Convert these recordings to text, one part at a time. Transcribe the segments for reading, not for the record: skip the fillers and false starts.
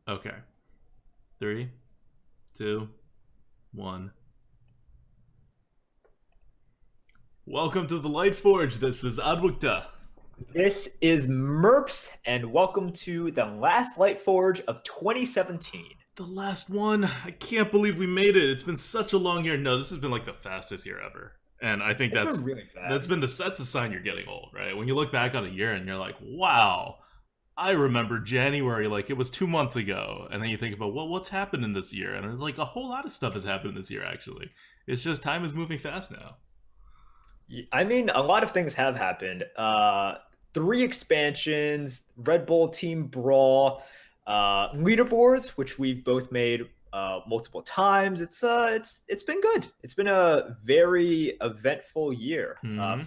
Okay. 3, 2, 1. Welcome to the Lightforge. This is ADWCTA. This is Merps, and welcome to the last Lightforge of 2017. The last one. I can't believe we made it. It's been such a long year. No, this has been like the fastest year ever. And I think It's that's been really fast. that's a sign you're getting old, right? When you look back on a year and you're like, wow, I remember January like it was 2 months ago. And then you think about, well, what's happened in this year? And it's like a whole lot of stuff has happened this year, actually. It's just time is moving fast now. I mean, a lot of things have happened. 3 expansions, Red Bull Team Brawl, leaderboards, which we've both made multiple times. It's been good. It's been a very eventful year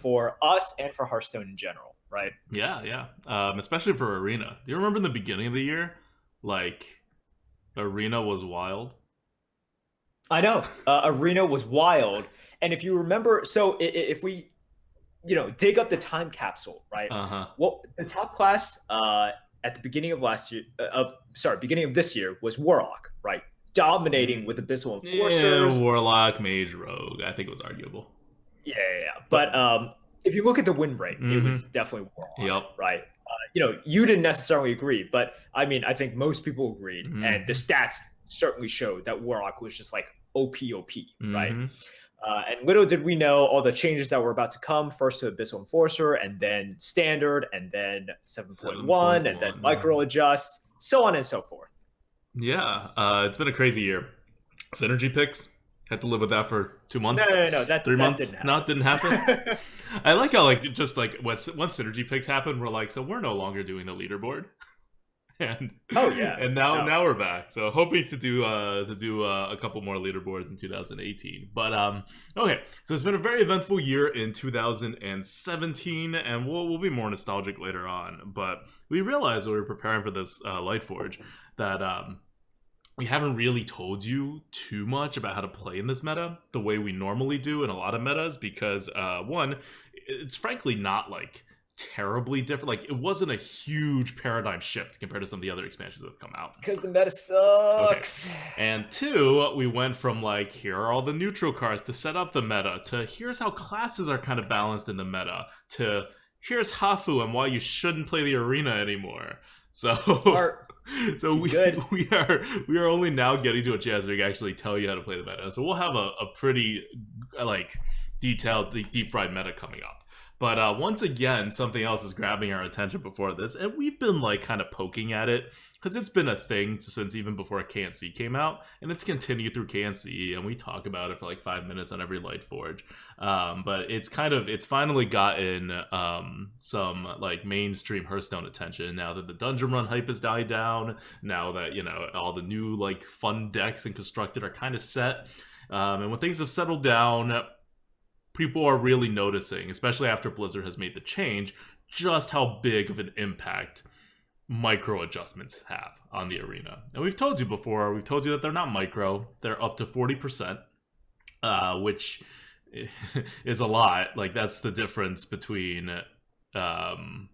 for us and for Hearthstone in general, right? Yeah, yeah. Especially for Arena. Do you remember in the beginning of the year, like Arena was wild? I know. Arena was wild. And if you remember, so if we, dig up the time capsule, right? Uh-huh. Well, the top class at the beginning of beginning of this year was Warlock, right? Dominating with Abyssal Enforcers. Yeah, Warlock, Mage, Rogue. I think it was arguable. Yeah. But if you look at the win rate, it was definitely Warlock, Yep. right? You didn't necessarily agree, but I mean, I think most people agreed, and the stats certainly showed that Warlock was just like OP, right? And little did we know all the changes that were about to come, first to Abyssal Enforcer, and then Standard, and then 7.1, and then Micro Adjust, so on and so forth. Yeah, it's been a crazy year. Synergy picks, had to live with that for 2 months. No, 3 months? Didn't happen. No, it didn't happen? I like how, like, just, like, once synergy picks happen, we're like, so we're no longer doing the leaderboard. And now we're back. So hoping to do a couple more leaderboards in 2018. But okay, so it's been a very eventful year in 2017, and we'll be more nostalgic later on. But we realized when we were preparing for this Lightforge that we haven't really told you too much about how to play in this meta the way we normally do in a lot of metas, because one, it's frankly not like terribly different. Like, it wasn't a huge paradigm shift compared to some of the other expansions that have come out, because the meta sucks. Okay. And two, we went from like, here are all the neutral cards to set up the meta, to here's how classes are kind of balanced in the meta, to here's Hafu and why you shouldn't play the arena anymore. So we are only now getting to a chance where we can actually tell you how to play the meta. So we'll have a pretty like detailed deep fried meta coming up. But once again, something else is grabbing our attention before this, and we've been like kind of poking at it because it's been a thing since even before KNC came out, and it's continued through KNC, and we talk about it for like 5 minutes on every Lightforge. But it's finally gotten some like mainstream Hearthstone attention now that the dungeon run hype has died down. Now that all the new like fun decks and constructed are kind of set, and when things have settled down, people are really noticing, especially after Blizzard has made the change, just how big of an impact micro adjustments have on the arena. And we've told you before, that they're not micro, they're up to 40%, which is a lot. Like, that's the difference between, well,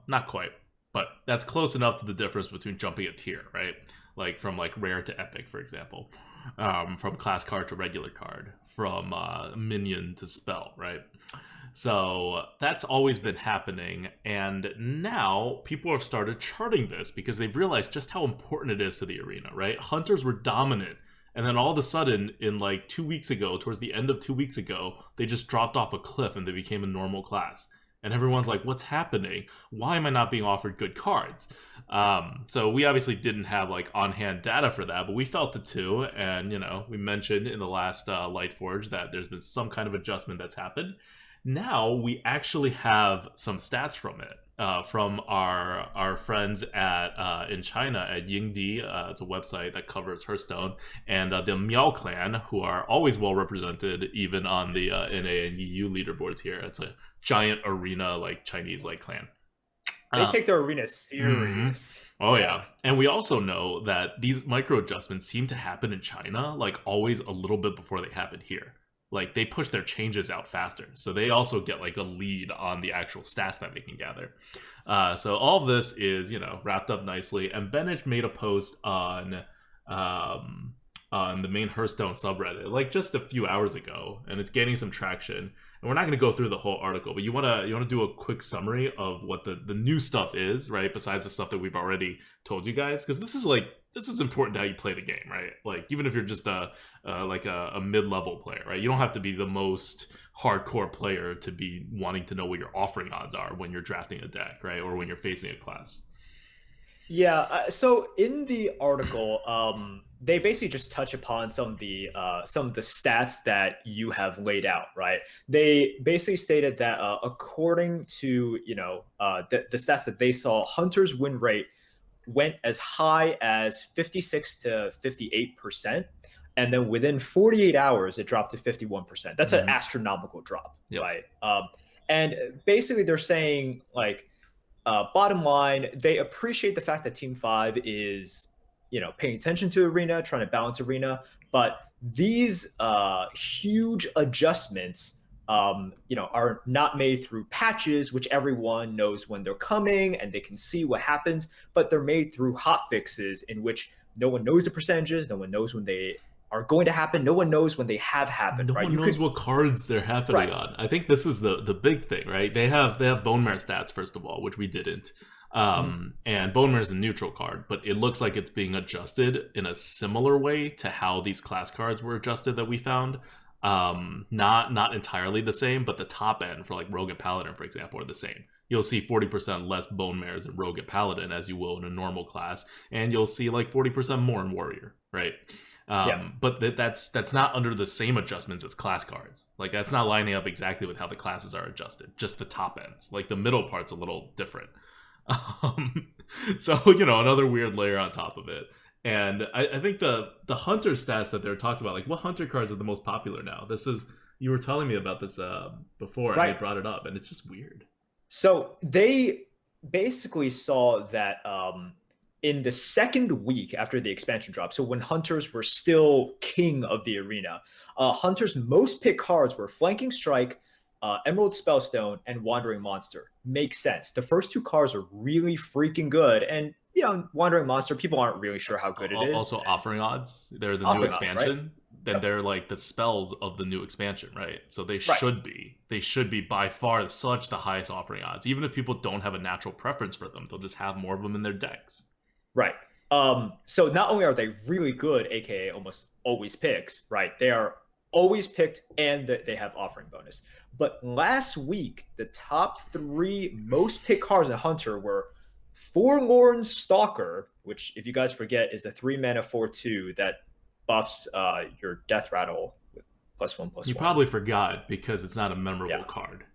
not quite, but that's close enough to the difference between jumping a tier, right? Like, from like rare to epic, for example. From class card to regular card, from minion to spell, right? So that's always been happening, and now people have started charting this because they've realized just how important it is to the arena, right? Hunters were dominant, and then all of a sudden, in like 2 weeks ago, towards the end of 2 weeks ago, they just dropped off a cliff and they became a normal class. And everyone's like, what's happening? Why am I not being offered good cards? So we obviously didn't have like on-hand data for that, but we felt it too. And, we mentioned in the last Lightforge that there's been some kind of adjustment that's happened. Now we actually have some stats from it, from our friends in China at Yingdi. It's a website that covers Hearthstone, and the Miao clan, who are always well represented even on the NA and EU leaderboards here. It's a giant arena like Chinese like clan. They take their arena serious. Oh yeah. And we also know that these micro adjustments seem to happen in China like always a little bit before they happen here. like they push their changes out faster, so they also get like a lead on the actual stats that they can gather. So all of this is, you know, wrapped up nicely. And Bennett made a post on the main Hearthstone subreddit like just a few hours ago, and it's gaining some traction. And we're not going to go through the whole article, but you want to do a quick summary of what the new stuff is, right? Besides the stuff that we've already told you guys, because this is important to how you play the game, right? Like even if you're just a mid-level player, right? You don't have to be the most hardcore player to be wanting to know what your offering odds are when you're drafting a deck, right? Or when you're facing a class. Yeah, so in the article, they basically just touch upon some of the stats that you have laid out, right? They basically stated that according to the stats that they saw, Hunter's win rate went as high as 56 to 58%, and then within 48 hours it dropped to 51%. That's an astronomical drop, Yep. right? And basically they're saying like, bottom line, they appreciate the fact that Team 5 is, paying attention to Arena, trying to balance Arena, but these huge adjustments, are not made through patches, which everyone knows when they're coming and they can see what happens, but they're made through hot fixes in which no one knows the percentages, no one knows when they are going to happen, no one knows when they have happened. No right? one knows what cards they're happening on. I think this is the big thing, right? They have bone mare stats first of all, which we didn't. And bone mare is a neutral card, but it looks like it's being adjusted in a similar way to how these class cards were adjusted that we found. Not entirely the same, but the top end for like Rogue and Paladin, for example, are the same. You'll see 40% less bone mares in Rogue and Paladin as you will in a normal class, and you'll see like 40% more in Warrior, right? But that's not under the same adjustments as class cards. Like that's not lining up exactly with how the classes are adjusted. Just the top ends, like the middle part's a little different. So another weird layer on top of it. And I think the hunter stats that they're talking about, like what hunter cards are the most popular now? You were telling me about this before, and they brought it up, and it's just weird. So they basically saw that in the second week after the expansion drop, so when hunters were still king of the arena, hunters' most picked cards were Flanking Strike, Emerald Spellstone, and Wandering Monster. Makes sense. The first two cards are really freaking good, and Wandering Monster, people aren't really sure how good it is. Also, offering odds, they're the new expansion. Right? Then they're like the spells of the new expansion, right? So they should be by far such the highest offering odds. Even if people don't have a natural preference for them, they'll just have more of them in their decks. Right. So not only are they really good, aka almost always picked, right? They are always picked and they have offering bonus. But last week, the top 3 most picked cards in Hunter were Forlorn Stalker, which if you guys forget is a 3-mana 4/2 that buffs your Death Rattle with +1/+1. You probably forgot because it's not a memorable card.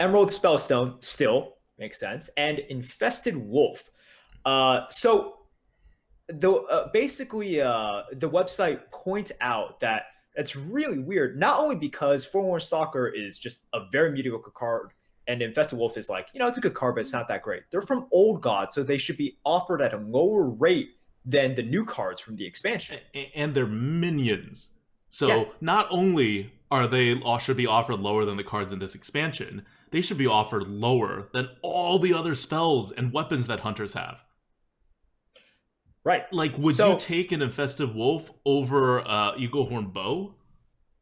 Emerald Spellstone still makes sense, and Infested Wolf. So basically the website points out that it's really weird, not only because Forlorn Stalker is just a very mediocre card, and Infested Wolf is like, it's a good card, but it's not that great. They're from Old God, so they should be offered at a lower rate than the new cards from the expansion. And they're minions. So not only should be offered lower than the cards in this expansion, they should be offered lower than all the other spells and weapons that hunters have. Right. Like, would you take an Infested Wolf over Eaglehorn Bow?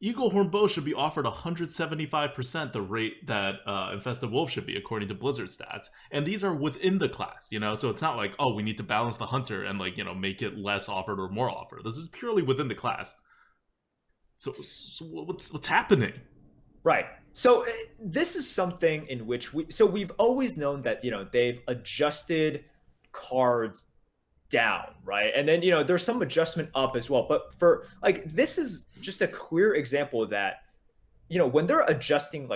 Eaglehorn Bow should be offered 175% the rate that Infested Wolf should be, according to Blizzard stats. And these are within the class, So it's not like, oh, we need to balance the hunter and, make it less offered or more offered. This is purely within the class. So what's happening? Right. So this is something in which we've always known that, they've adjusted cards down, right? And then there's some adjustment up as well, but for this is just a clear example that when they're adjusting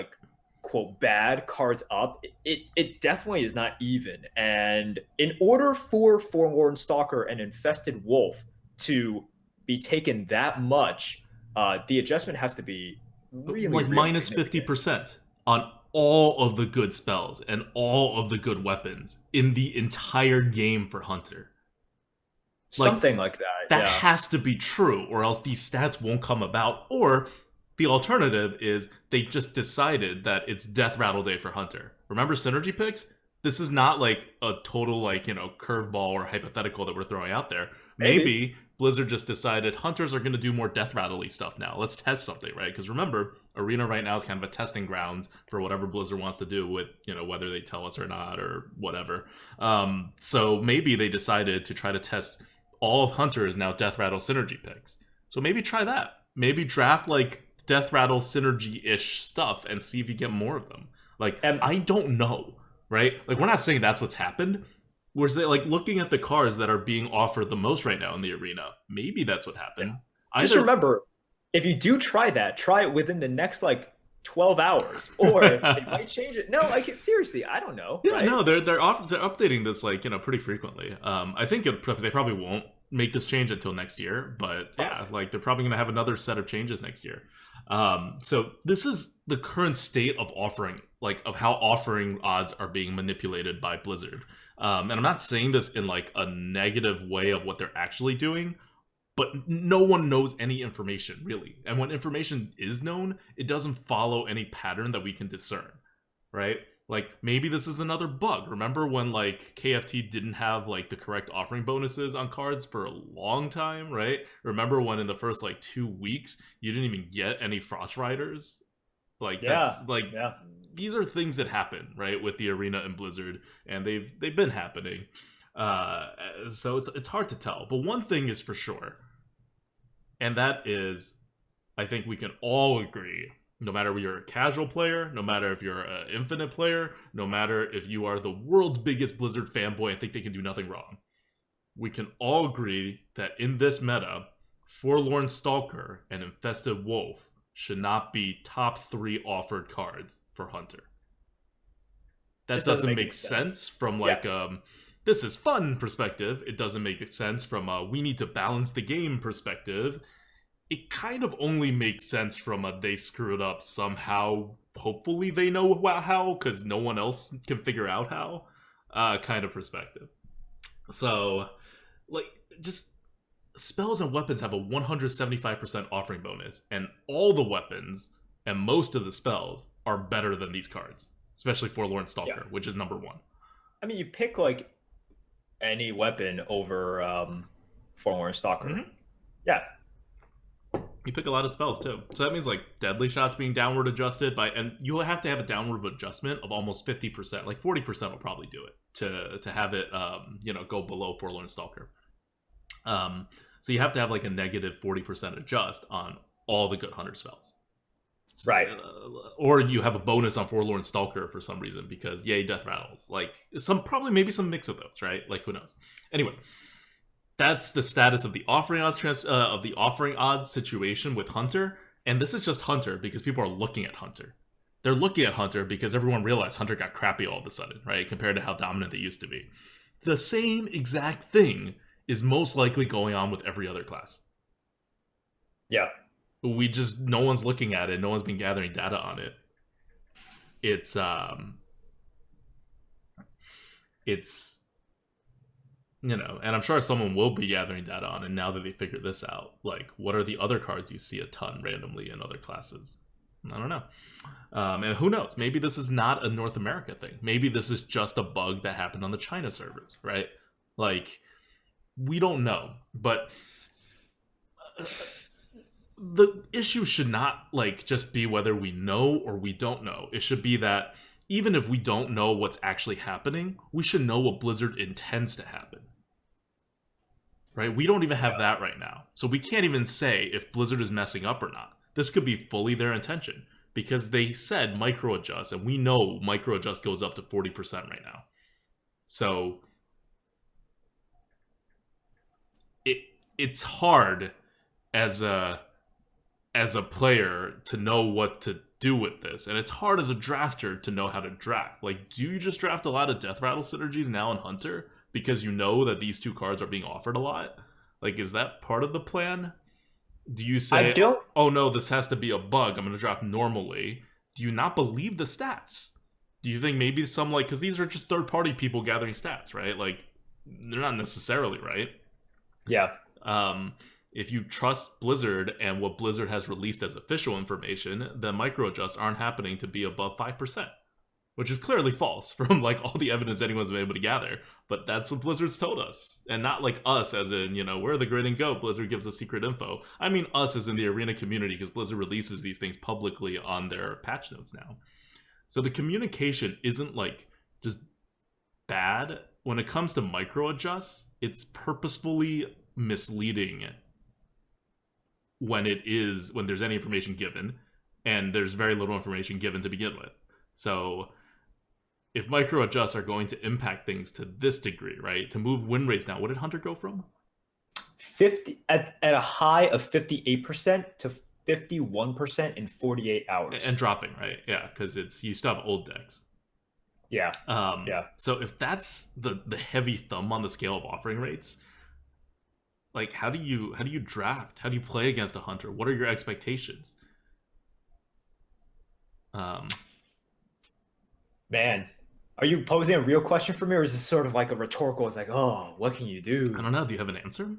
quote bad cards up, it definitely is not even. And in order for Forlorn Stalker and Infested Wolf to be taken that much, the adjustment has to be really minus 50% on all of the good spells and all of the good weapons in the entire game for Hunter. Like, something like that. that Yeah. has to be true, or else these stats won't come about. Or the alternative is they just decided that it's Death Rattle Day for Hunter. Remember synergy picks? This is not like a total, like, you know, curveball or hypothetical that we're throwing out there. Maybe Blizzard just decided hunters are going to do more Death Rattle-y stuff now. Let's test something, right? Because remember, Arena right now is kind of a testing ground for whatever Blizzard wants to do with, you know, whether they tell us or not or whatever. So maybe they decided to try to test all of Hunter's now Death Rattle synergy picks. So maybe try that. Maybe draft, like, Death Rattle synergy-ish stuff and see if you get more of them. Like, I don't know, right? Like, we're not saying that's what's happened. We're saying, like, looking at the cards that are being offered the most right now in the arena, maybe that's what happened. Yeah. Just remember, if you do try that, try it within the next, like, 12 hours, or they might change it. No, like, seriously, I don't know. Yeah, right? no, they're updating this, like, you know, pretty frequently. I think they probably won't make this change until next year, but yeah, like, they're probably going to have another set of changes next year. So this is the current state of offering, like, of how offering odds are being manipulated by Blizzard. And I'm not saying this in, like, a negative way of what they're actually doing, but no one knows any information, really. And when information is known, it doesn't follow any pattern that we can discern, right? Like, maybe this is another bug. Remember when, like, KFT didn't have, like, the correct offering bonuses on cards for a long time, right? Remember when in the first, like, 2 weeks, you didn't even get any Frost Riders? Like, that's, like, these are things that happen, right, with the arena and Blizzard, and they've been happening. So it's hard to tell. But one thing is for sure, and that is, I think we can all agree, no matter if you're a casual player, no matter if you're an infinite player, no matter if you are the world's biggest Blizzard fanboy and think they can do nothing wrong, we can all agree that in this meta, Forlorn Stalker and Infested Wolf should not be top 3 offered cards for Hunter. That just doesn't make sense from, like, this is fun perspective. It doesn't make sense from a we need to balance the game perspective. It kind of only makes sense from a they screwed up somehow. Hopefully they know how, because no one else can figure out how, kind of perspective. So, like, just spells and weapons have a 175% offering bonus, and all the weapons and most of the spells are better than these cards, especially Forlorn Stalker, which is number 1. I mean, you pick, like, any weapon over Forlorn Stalker. Mm-hmm. Yeah. You pick a lot of spells, too. So that means, like, Deadly Shots being downward adjusted by... And you have to have a downward adjustment of almost 50%. Like, 40% will probably do it to have it, you know, go below Forlorn Stalker. So you have to have, like, a negative 40% adjust on all the good Hunter spells. Right. Or you have a bonus on Forlorn Stalker for some reason because, yay, Death Rattles. Like, maybe some mix of those, right? Like, who knows? Anyway, that's the status of the offering odds situation with Hunter. And this is just Hunter because people are looking at Hunter. They're looking at Hunter because everyone realized Hunter got crappy all of a sudden, right? Compared to how dominant they used to be. The same exact thing is most likely going on with every other class. Yeah. No one's looking at it. No one's been gathering data on it. It's, you know, and I'm sure someone will be gathering data on it now that they figure this out. Like, what are the other cards you see a ton randomly in other classes? I don't know. And who knows? Maybe this is not a North America thing. Maybe this is just a bug that happened on the China servers, right? Like, we don't know. But the issue should not, like, just be whether we know or we don't know. It should be that even if we don't know what's actually happening, we should know what Blizzard intends to happen. Right? We don't even have that right now. So we can't even say if Blizzard is messing up or not. This could be fully their intention. Because they said micro adjust, and we know micro adjust goes up to 40% right now. So it's hard as a player to know what to do with this, and it's hard as a drafter to know how to draft. Like, do you just draft a lot of Death Rattle synergies now in Hunter because you know that these two cards are being offered a lot? Like, is that part of the plan? Do you say, oh no, this has to be a bug, I'm going to draft normally? Do you not believe the stats? Do you think maybe some, like, because these are just third-party people gathering stats, right? Like, they're not necessarily right. Yeah. If you trust Blizzard and what Blizzard has released as official information, then micro adjusts aren't happening to be above 5%, which is clearly false from like all the evidence anyone's been able to gather. But that's what Blizzard's told us, and not like us as in, you know, we're the Grinning goat. Blizzard gives us secret info. I mean us as in the arena community, because Blizzard releases these things publicly on their patch notes now. So the communication isn't like just bad. When it comes to micro adjusts, it's purposefully misleading when there's any information given, and there's very little information given to begin with. So if micro adjusts are going to impact things to this degree, right? To move win rates down, what did Hunter go from? 50 at a high of 58% to 51% in 48 hours. And dropping, right? Yeah, because you still have old decks. Yeah. Yeah. So if that's the heavy thumb on the scale of offering rates, like how do you draft? How do you play against a Hunter? What are your expectations? Man, are you posing a real question for me, or is this sort of like a rhetorical? It's like, oh, what can you do? I don't know. Do you have an answer?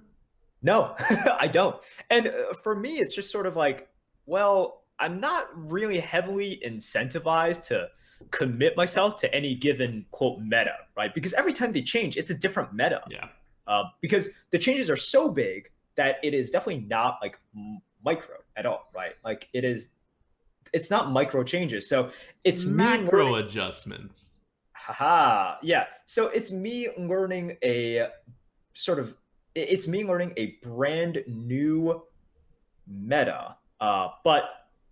No, I don't. And for me, it's just sort of like, well, I'm not really heavily incentivized to commit myself to any given quote meta, right? Because every time they change, it's a different meta. Yeah. Because the changes are so big that it is definitely not like micro at all, right? Like it's not micro changes. So it's macro adjustments. Haha. Yeah. So it's me learning it's me learning a brand new meta, but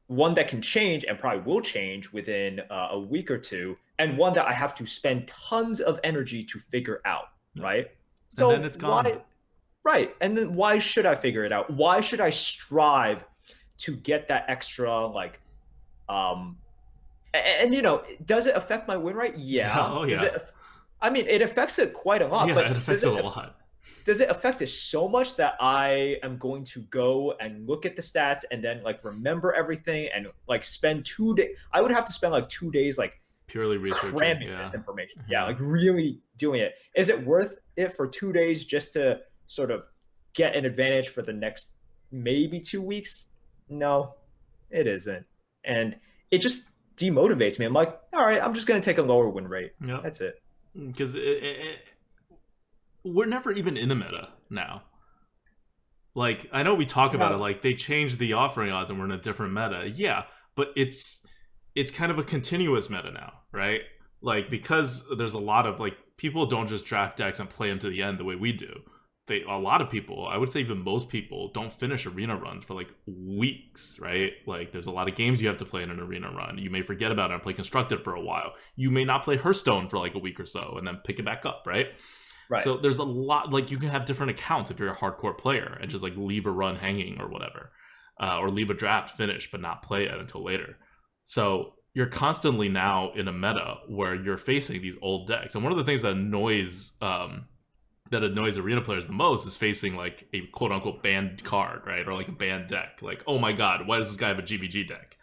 one that can change and probably will change within a week or two, and one that I have to spend tons of energy to figure out, right? So and then it's gone. Right. And then why should I figure it out? Why should I strive to get that extra, like, and you know, does it affect my win rate? Yeah. Oh, yeah. I mean, it affects it quite a lot. Yeah, but it affects it a lot. Does it affect it so much that I am going to go and look at the stats and then like remember everything and like spend 2 days? I would have to spend like 2 days like purely researching, cramming this information. Yeah, like really doing it. Is it worth it for 2 days just to sort of get an advantage for the next maybe 2 weeks? No, it isn't. And it just demotivates me. I'm like, all right, I'm just going to take a lower win rate. Yep. That's it. Because we're never even in a meta now. Like, I know we talk about it like they changed the offering odds and we're in a different meta. Yeah, but it's kind of a continuous meta now, right? Like, because there's a lot of like people don't just draft decks and play them to the end the way we do. A lot of people, I would say even most people, don't finish arena runs for like weeks, right? Like there's a lot of games you have to play in an arena run. You may forget about it and play constructed for a while. You may not play Hearthstone for like a week or so and then pick it back up, right? Right. So there's a lot, like you can have different accounts if you're a hardcore player and just like leave a run hanging or whatever, or leave a draft finished but not play it until later. So you're constantly now in a meta where you're facing these old decks. And one of the things that annoys arena players the most is facing like a quote unquote banned card, right? Or like a banned deck. Like, oh my god, why does this guy have a GBG deck?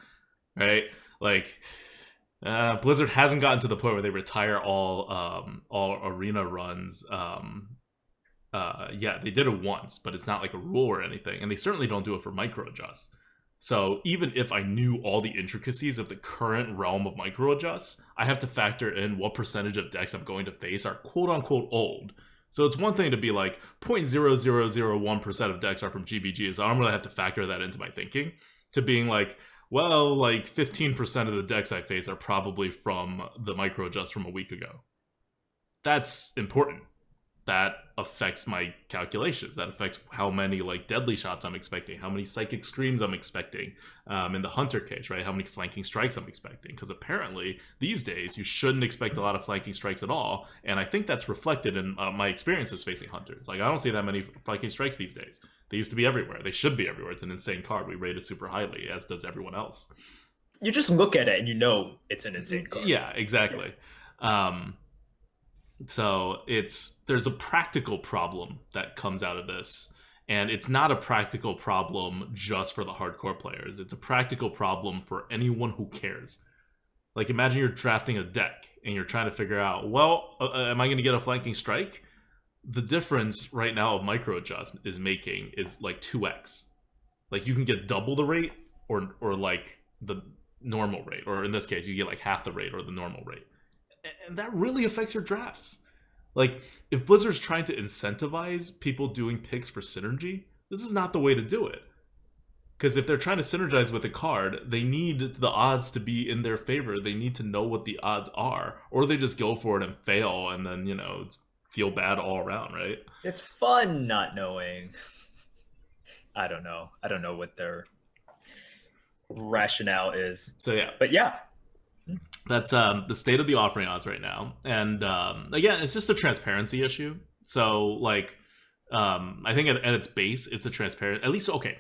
Right? Like, Blizzard hasn't gotten to the point where they retire all arena runs. Yeah, they did it once, but it's not like a rule or anything. And they certainly don't do it for micro adjusts. So even if I knew all the intricacies of the current realm of micro adjusts, I have to factor in what percentage of decks I'm going to face are quote unquote old. So it's one thing to be like 0.0001% of decks are from GBG, so I don't really have to factor that into my thinking, to being like, well, like 15% of the decks I face are probably from the micro adjust from a week ago. That's important. That affects my calculations. That affects how many like deadly shots I'm expecting, how many psychic screams I'm expecting, in the Hunter case, right? How many flanking strikes I'm expecting. Because apparently these days you shouldn't expect a lot of flanking strikes at all. And I think that's reflected in my experiences facing Hunters. Like I don't see that many flanking strikes these days. They used to be everywhere. They should be everywhere. It's an insane card. We rate it super highly, as does everyone else. You just look at it and you know it's an insane card. Yeah, exactly. So there's a practical problem that comes out of this, and it's not a practical problem just for the hardcore players. It's a practical problem for anyone who cares. Like imagine you're drafting a deck and you're trying to figure out, well, am I going to get a flanking strike? the difference right now of micro adjust is making is like 2x. Like you can get double the rate or like the normal rate, or in this case you get like half the rate or the normal rate, and that really affects your drafts. Like if Blizzard's trying to incentivize people doing picks for synergy, this is not the way to do it. Because if they're trying to synergize with a card, they need the odds to be in their favor. They need to know what the odds are, or they just go for it and fail, and then feel bad all around, right? It's fun not knowing. I don't know. I don't know what their rationale is. So yeah, but yeah, that's the state of the offering odds right now. And again, it's just a transparency issue. So like, I think at its base, it's a transparent. At least okay.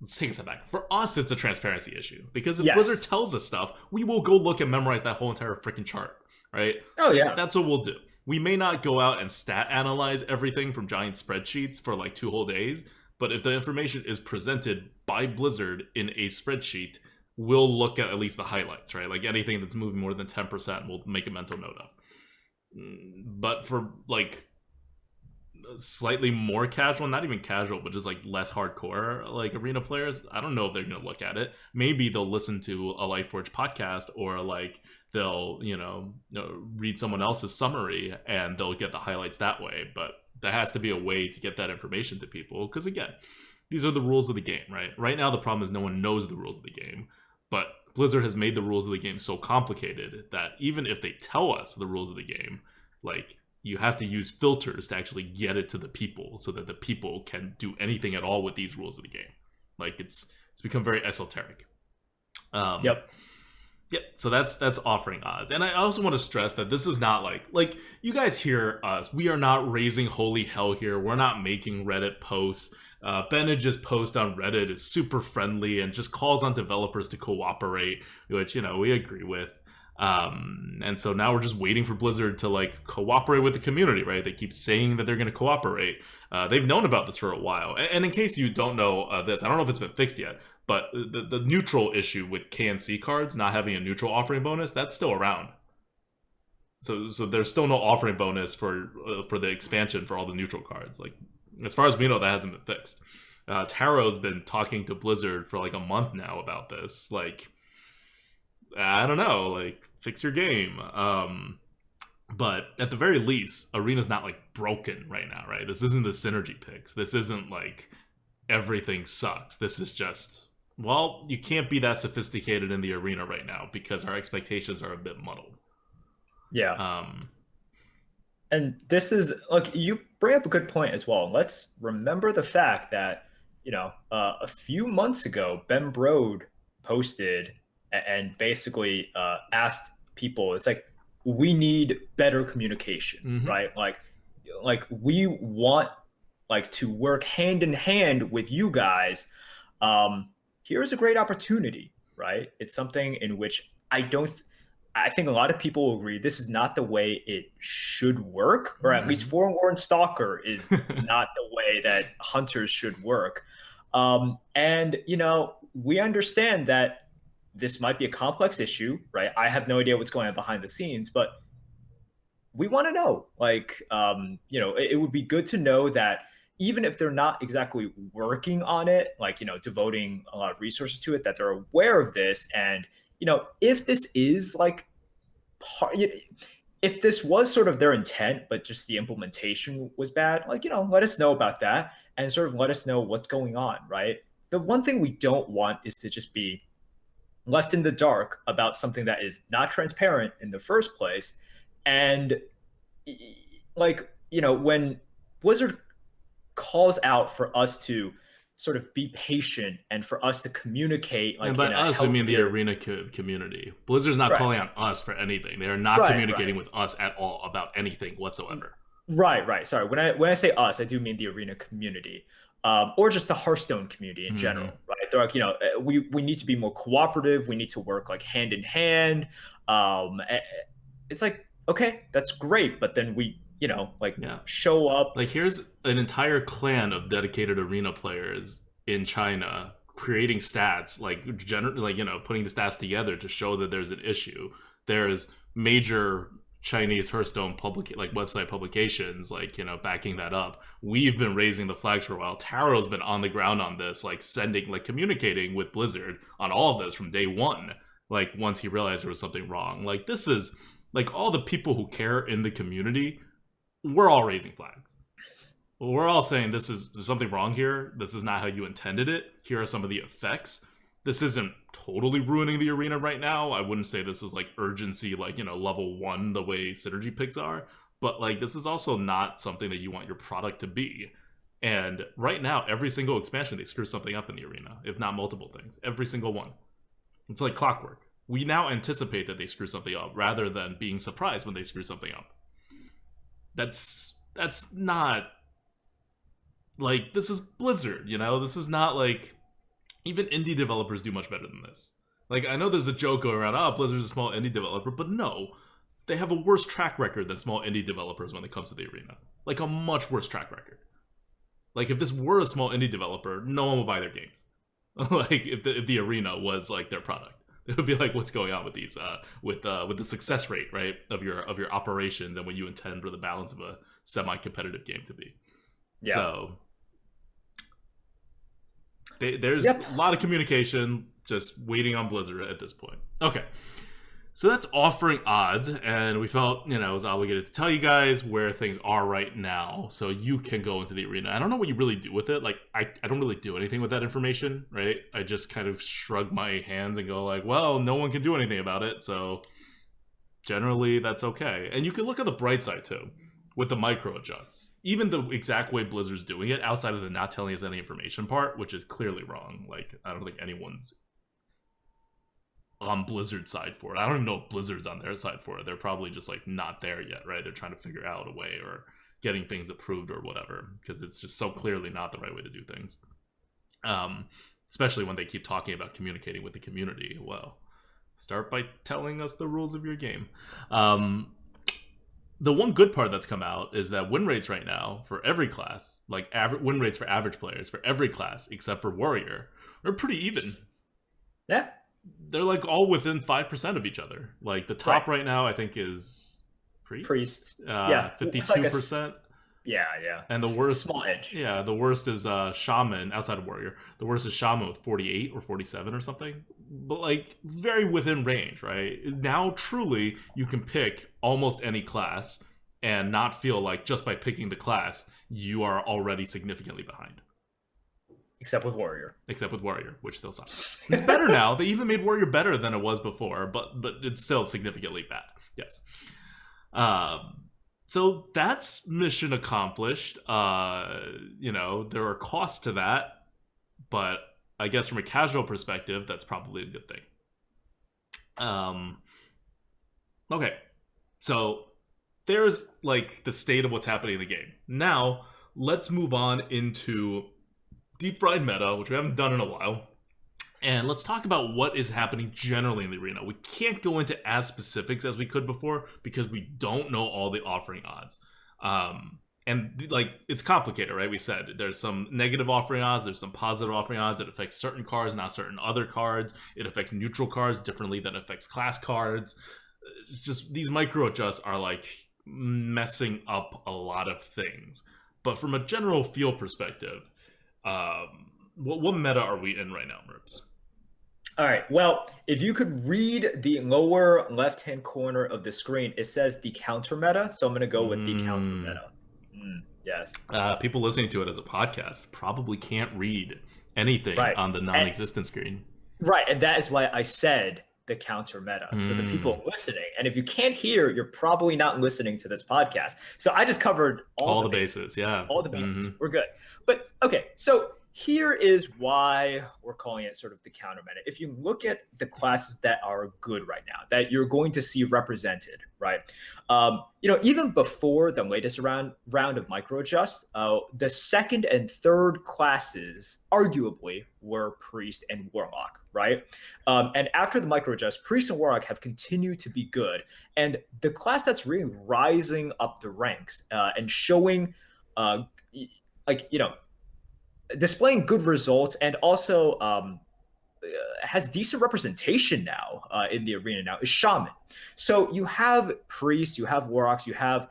Let's take a step back. For us, it's a transparency issue because if Blizzard tells us stuff, we will go look and memorize that whole entire freaking chart, right? Oh yeah, that's what we'll do. We may not go out and stat analyze everything from giant spreadsheets for like 2 whole days, but if the information is presented by Blizzard in a spreadsheet, we'll look at least the highlights, right? Like anything that's moving more than 10%, we'll make a mental note of. But for like slightly more casual, not even casual, but just like less hardcore like arena players, I don't know if they're gonna look at it. Maybe they'll listen to a Lightforge podcast, or like they'll read someone else's summary and they'll get the highlights that way. But there has to be a way to get that information to people, because again, these are the rules of the game, right? Right now the problem is no one knows the rules of the game, but Blizzard has made the rules of the game so complicated that even if they tell us the rules of the game, like, you have to use filters to actually get it to the people so that the people can do anything at all with these rules of the game. Like it's become very esoteric. Yep. So that's offering odds. And I also want to stress that this is not like you guys hear us. We are not raising holy hell here. We're not making Reddit posts. Benedge's post on Reddit is super friendly and just calls on developers to cooperate, which we agree with. And so now we're just waiting for Blizzard to like cooperate with the community, right? They keep saying that they're going to cooperate. They've known about this for a while. And in case you don't know this, I don't know if it's been fixed yet, but the neutral issue with KNC cards not having a neutral offering bonus, that's still around. So there's still no offering bonus for the expansion for all the neutral cards. Like, as far as we know, that hasn't been fixed. Taro's been talking to Blizzard for like a month now about this. Like, I don't know, like, fix your game. But at the very least, Arena's not like broken right now, right? This isn't the synergy picks. This isn't like everything sucks. This is just, well, you can't be that sophisticated in the arena right now because our expectations are a bit muddled. Yeah. And this is, like, you bring up a good point as well. Let's remember the fact that, a few months ago, Ben Brode posted and basically asked people, it's like, we need better communication, right? Like we want like to work hand in hand with you guys. Here's a great opportunity, right? It's something in which I think a lot of people will agree this is not the way it should work, or at least Forlorn Stalker is not the way that hunters should work. And we understand that this might be a complex issue, right? I have no idea what's going on behind the scenes, but we want to know, like, it would be good to know that even if they're not exactly working on it, like, devoting a lot of resources to it, that they're aware of this. And, if this is like, if this was sort of their intent, but just the implementation was bad, like, let us know about that and sort of let us know what's going on, right? The one thing we don't want is to just be left in the dark about something that is not transparent in the first place. And like, when Blizzard calls out for us to sort of be patient and for us to communicate, like, and by us, we mean the arena community. Blizzard's not calling on us for anything. They are not communicating with us at all about anything whatsoever. Right. Sorry. When I say us, I do mean the arena community. Or just the Hearthstone community in general, right? They're like, we need to be more cooperative. We need to work like hand in hand. It's like, okay, that's great. But then we, show up. Like, here's an entire clan of dedicated arena players in China creating stats, like, putting the stats together to show that there's an issue. There's major Chinese Hearthstone website publications, backing that up. We've been raising the flags for a while. Taro's been on the ground on this, communicating with Blizzard on all of this from day one. Once he realized there was something wrong. This is all the people who care in the community. We're all raising flags. We're all saying there's something wrong here. This is not how you intended it. Here are some of the effects. This isn't totally ruining the arena right now. I wouldn't say this is urgency, level 1 the way synergy picks are. But this is also not something that you want your product to be. And right now, every single expansion, they screw something up in the arena, if not multiple things. Every single one. It's like clockwork. We now anticipate that they screw something up rather than being surprised when they screw something up. That's not... this is Blizzard, This is not even indie developers do much better than this. I know there's a joke going around, Blizzard's a small indie developer, but no. They have a worse track record than small indie developers when it comes to the arena. A much worse track record. If this were a small indie developer, no one would buy their games. If the arena was their product. It would be what's going on with these, with the success rate, right, of your operations and what you intend for the balance of a semi-competitive game to be. Yeah. So there's a lot of communication just waiting on Blizzard at this point. Okay. So that's offering odds, and we felt, I was obligated to tell you guys where things are right now so you can go into the arena. I don't know what you really do with it. I don't really do anything with that information, right? I just kind of shrug my hands and go well, no one can do anything about it, so generally that's okay. And you can look at the bright side too, with the micro adjusts. Even the exact way Blizzard's doing it, outside of the not telling us any information part, which is clearly wrong. I don't think anyone's on Blizzard's side for it. I don't even know if Blizzard's on their side for it. They're probably just not there yet, right? They're trying to figure out a way or getting things approved or whatever, because it's just so clearly not the right way to do things. Especially when they keep talking about communicating with the community. Well, start by telling us the rules of your game. The one good part that's come out is that win rates right now for every class, win rates for average players for every class except for Warrior, are pretty even. Yeah. They're all within 5% of each other. The top right now, I think, is Priest. Yeah, 52%. Yeah. And the worst, small edge. Yeah, the worst is Shaman outside of Warrior. The worst is Shaman with 48 or 47 or something. But very within range, right? Now, truly, you can pick almost any class and not feel just by picking the class you are already significantly behind. Except with Warrior, which still sucks. It's better now. They even made Warrior better than it was before, but it's still significantly bad. Yes. So that's mission accomplished. There are costs to that, but I guess from a casual perspective, that's probably a good thing. Okay. So there's the state of what's happening in the game. Now, let's move on into deep fried meta, which we haven't done in a while, and let's talk about what is happening generally in the arena. We can't go into as specifics as we could before because we don't know all the offering odds. And it's complicated, right? We said there's some negative offering odds, there's some positive offering odds. It affects certain cards, not certain other cards. It affects neutral cards differently than it affects class cards. Just these micro adjusts are messing up a lot of things. But from a general feel perspective, what meta are we in right now, Merps? All right. Well, if you could read the lower left-hand corner of the screen, it says the counter meta. So I'm going to go with the counter meta. Yes. People listening to it as a podcast probably can't read anything on the non-existent screen. Right. And that is why I said the counter meta. So the people listening, and if you can't hear, you're probably not listening to this podcast. So I just covered all the bases. Yeah. All the bases. We're good. But okay, so here is why we're calling it sort of the counter meta. If you look at the classes that are good right now, that you're going to see represented, right? Even before the latest round of micro adjust, the second and third classes arguably were Priest and Warlock, right? And after the micro adjust, Priest and Warlock have continued to be good. And the class that's really rising up the ranks and showing, displaying good results and also has decent representation now in the arena now is Shaman. So you have priests, you have warlocks, you have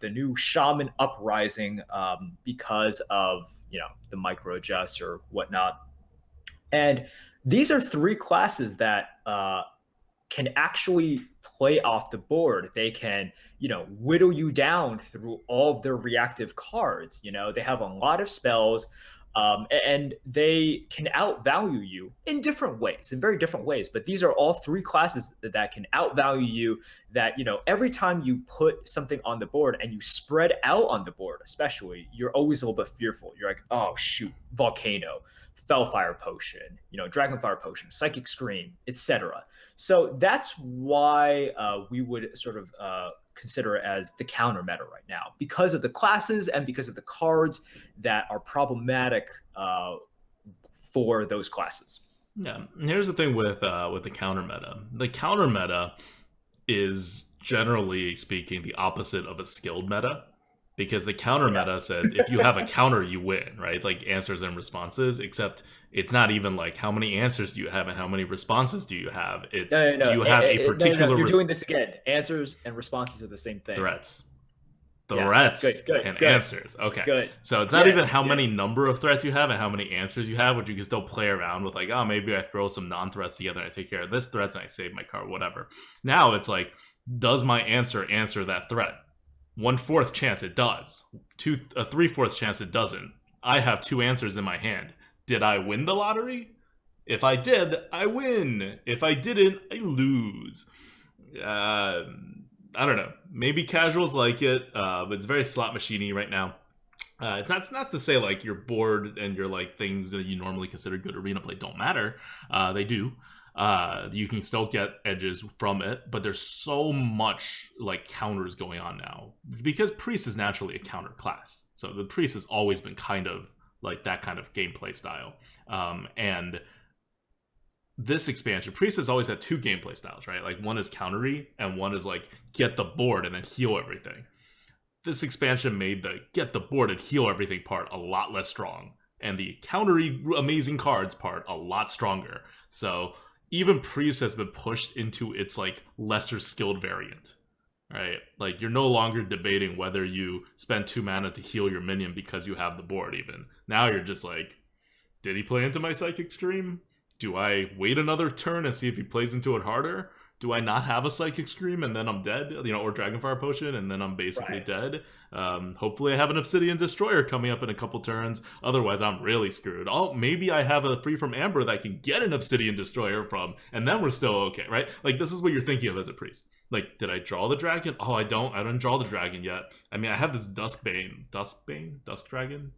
the new Shaman uprising because of the micro adjust or whatnot, and these are three classes that can actually play off the board. They can, whittle you down through all of their reactive cards. They have a lot of spells, and they can outvalue you in different ways, in very different ways. But these are all three classes that can outvalue you. That every time you put something on the board and you spread out on the board, especially, you're always a little bit fearful. You're like, oh shoot, volcano, Fellfire Potion, Dragonfire Potion, Psychic Scream, etc. So that's why we would sort of consider it as the counter meta right now, because of the classes and because of the cards that are problematic for those classes. Yeah, and here's the thing with the counter meta. The counter meta is, generally speaking, the opposite of a skilled meta. Because the counter meta says if you have a counter, you win, right? It's like answers and responses, except it's not even like how many answers do you have and how many responses do you have. It's do you have a particular... You're doing this again. Answers and responses are the same thing. Threats. Threats and answers. Okay. Good. So it's not even how many number of threats you have and how many answers you have, which you can still play around with, like, oh, maybe I throw some non-threats together and I take care of this threat and I save my card, whatever. Now it's like, does my answer that threat? 1/4 chance it does. A 3/4 chance it doesn't. I have two answers in my hand. Did I win the lottery? If I did, I win. If I didn't, I lose. I don't know. Maybe casuals like it, but it's very slot machine-y right now. It's not to say like your board and your like things that you normally consider good arena play don't matter. They do. You can still get edges from it, but there's so much like counters going on now because priest is naturally a counter class. So the priest has always been kind of like that kind of gameplay style. And this expansion, priest has always had two gameplay styles, right? Like one is countery and one is like get the board and then heal everything. This expansion made the get the board and heal everything part a lot less strong, and the countery amazing cards part a lot stronger. So even priest has been pushed into its like lesser skilled variant, right? Like you're no longer debating whether you spend 2 mana to heal your minion because you have the board. Even now you're just like, did he play into my Psychic Scream? Do I wait another turn and see if he plays into it harder? Do I not have a Psychic Scream and then I'm dead? Or Dragonfire Potion and then I'm basically dead? Hopefully I have an Obsidian Destroyer coming up in a couple turns. Otherwise I'm really screwed. Oh, maybe I have a Free from Amber that I can get an Obsidian Destroyer from, and then we're still okay, right? Like this is what you're thinking of as a priest. Like, did I draw the dragon? Oh, I didn't draw the dragon yet. I mean, I have this Dusk Dragon?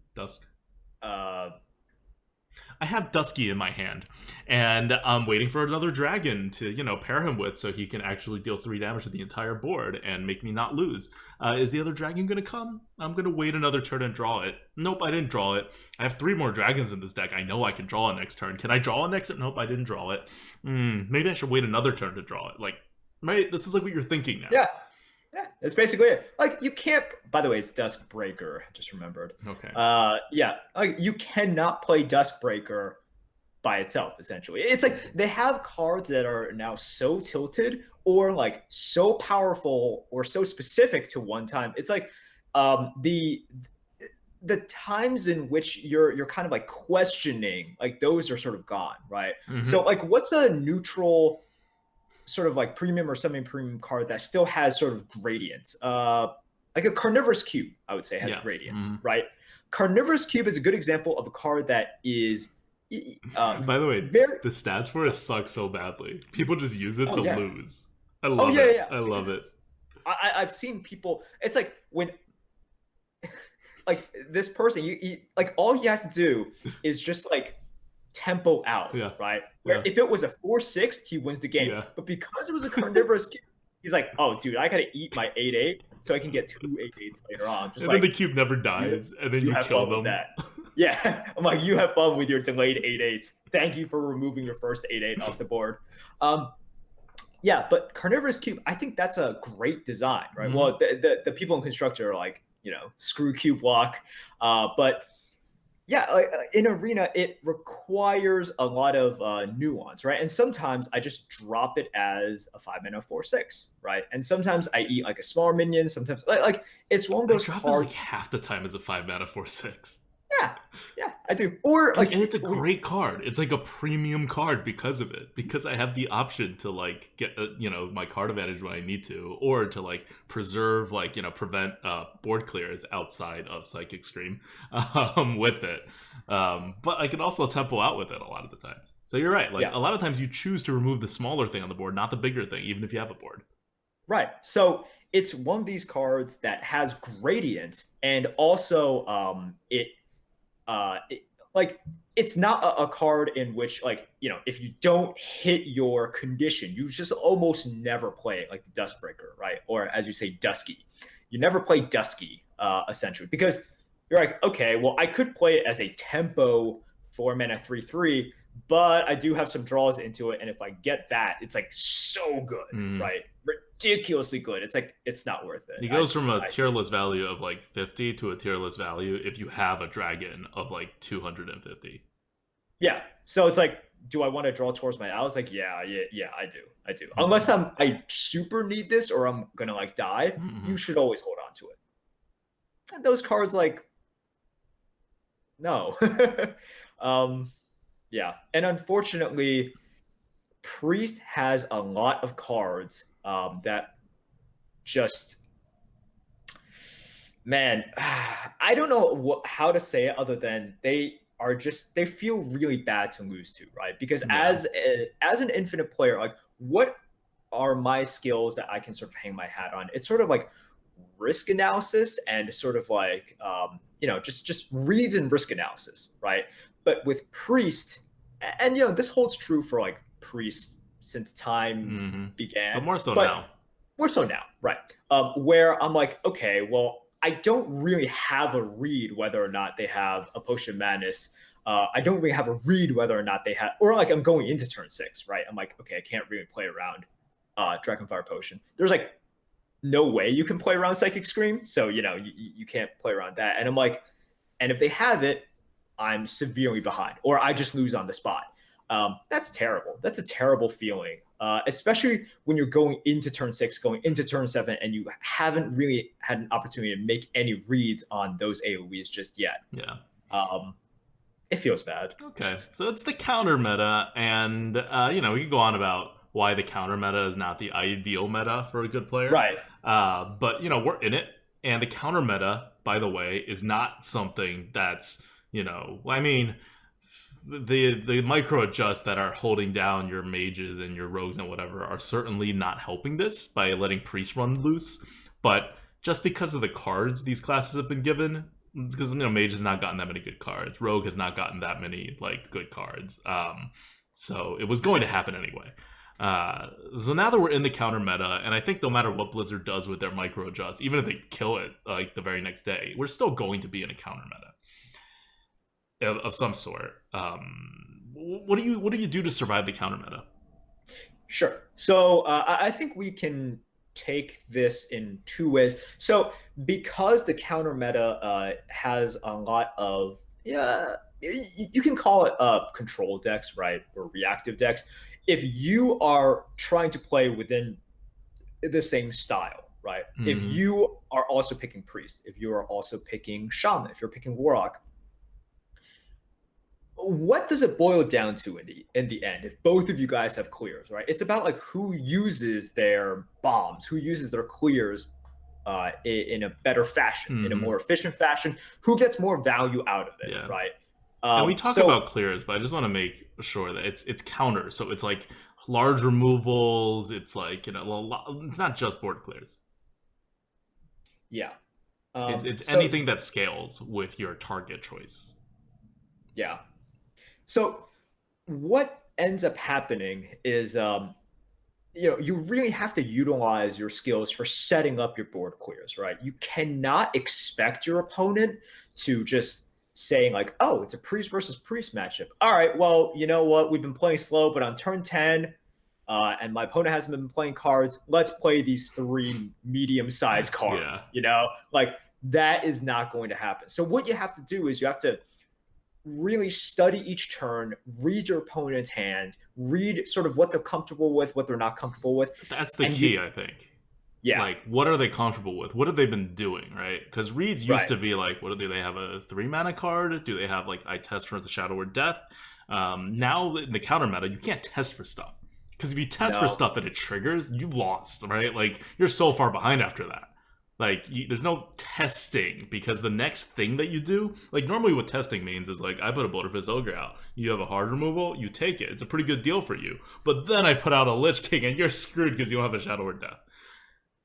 I have Dusky in my hand, and I'm waiting for another dragon to, pair him with so he can actually deal 3 damage to the entire board and make me not lose. Is the other dragon going to come? I'm going to wait another turn and draw it. Nope, I didn't draw it. I have 3 more dragons in this deck. I know I can draw a next turn. Can I draw a next? Nope, I didn't draw it. Maybe I should wait another turn to draw it. Like, right? This is like what you're thinking now. Yeah. Yeah, that's basically it. Like, you can't... By the way, it's Duskbreaker. I just remembered. Okay. Yeah, like, you cannot play Duskbreaker by itself, essentially. It's like they have cards that are now so tilted or, like, so powerful or so specific to one time. It's like the times in which you're kind of, like, questioning, like, those are sort of gone, right? Mm-hmm. So, like, what's a neutral... sort of like premium or semi-premium card that still has sort of gradients, like a Carnivorous Cube, I would say has gradients, right? Carnivorous Cube is a good example of a card that is by the way, the stats for it suck so badly. People just use it to lose. I love it. I love it. I've seen people, it's like when like this person, you like all he has to do is just like tempo out, right? Where if it was a 4/6, he wins the game. But because it was a Carnivorous Cube, he's like, oh, dude, I gotta eat my 8/8 so I can get 2 8/8s later on. Just and then the cube never dies, and then you kill them. Yeah, I'm like, you have fun with your delayed 8/8s. Thank you for removing your first 8/8 off the board. Yeah, but Carnivorous Cube, I think that's a great design, right? Well, the people in Constructor are like, screw cube block, but yeah, in Arena, it requires a lot of nuance, right? And sometimes I just drop it as a 5-mana 4/6, right? And sometimes I eat like a smaller minion. Sometimes like it's one of I those drop it like cards. half the time as a 5-mana 4/6. Yeah, yeah, I do. Or And like it's a great card. It's like a premium card because of it. Because I have the option to like get my card advantage when I need to, or to like preserve prevent board clears outside of Psychic Scream with it. But I can also tempo out with it a lot of the times. So you're right. Like yeah, a lot of times you choose to remove the smaller thing on the board, not the bigger thing, even if you have a board. right. So it's one of these cards that has gradient, and also it like it's not a card in which if you don't hit your condition, you just almost never play it, like the Duskbreaker, right? Or as you say, Dusky. You never play Dusky essentially, because you're like, okay, well, I could play it as a tempo 4-mana 3/3, but I do have some draws into it, and if I get that, it's like so good, right? Ridiculously good. It's like it's not worth it. It goes from a tier list value of like 50 to a tier list value if you have a dragon of like 250. Yeah. So it's like, do I want to draw towards my allies? Like, yeah, I do. Unless I super need this or I'm gonna like die, you should always hold on to it. And those cards, like, no. Yeah. And unfortunately, Priest has a lot of cards that just, man, I don't know how to say it other than they feel really bad to lose to, right? Because as an infinite player, like, what are my skills that I can sort of hang my hat on? It's sort of like risk analysis and sort of like just reads and risk analysis, right? But with Priest, and this holds true for like Priest since time began, but more so now. More so now, right? Where I'm like, okay, well, I don't really have a read whether or not they have a Potion of Madness. I don't really have a read whether or not they have, or like I'm going into turn 6, right? I'm like, okay, I can't really play around Dragonfire Potion. There's like no way you can play around Psychic Scream, so you can't play around that. And I'm like, and if they have it, I'm severely behind, or I just lose on the spot. That's terrible. That's a terrible feeling, especially when you're going into turn 6, going into turn 7, and you haven't really had an opportunity to make any reads on those AoEs just yet. Yeah. It feels bad. Okay, so it's the counter meta, and we can go on about why the counter meta is not the ideal meta for a good player. Right. But we're in it, and the counter meta, by the way, is not something that's the micro adjusts that are holding down your mages and your rogues and whatever are certainly not helping this by letting Priest run loose. But just because of the cards these classes have been given, it's because Mage has not gotten that many good cards, Rogue has not gotten that many good cards. So it was going to happen anyway. So now that we're in the counter meta, and I think no matter what Blizzard does with their micro adjust, even if they kill it like the very next day, we're still going to be in a counter meta of some sort. What do you do to survive the counter meta? Sure. So I think we can take this in two ways. So because the counter meta has a lot of you can call it control decks, right, or reactive decks. If you are trying to play within the same style, right? If you are also picking Priest, if you are also picking Shaman, if you're picking Warlock, what does it boil down to in the end if both of you guys have clears, right? It's about like who uses their bombs, who uses their clears in a better fashion, in a more efficient fashion, who gets more value out of it, right? And we talk about clears, but I just want to make sure that it's counter. So it's like large removals. It's like it's not just board clears. Yeah, it's anything that scales with your target choice. Yeah. So what ends up happening is you really have to utilize your skills for setting up your board clears, right? You cannot expect your opponent to just saying like, oh, it's a Priest versus Priest matchup. All right, well, you know what? We've been playing slow, but on turn 10, and my opponent hasn't been playing cards. Let's play these 3 medium-sized cards. Yeah. Like that is not going to happen. So what you have to do is you have to really study each turn, read your opponent's hand, read sort of what they're comfortable with, what they're not comfortable with. That's the And key, I think. yeah, Like, what are they comfortable with? What have they been doing, right? Because reads used right. to be like, what do they have, a 3-mana card? Do they have like I test for the Shadow or Death? Now in the counter meta, you can't test for stuff, because if you test for No, stuff and it triggers, you've lost, right? Like, you're so far behind after that. Like, there's no testing, because the next thing that you do, like, normally what testing means is like, I put a Bloodfist Ogre out, you have a hard removal, you take it, it's a pretty good deal for you. But then I put out a Lich King and you're screwed because you don't have a Shadow or Death.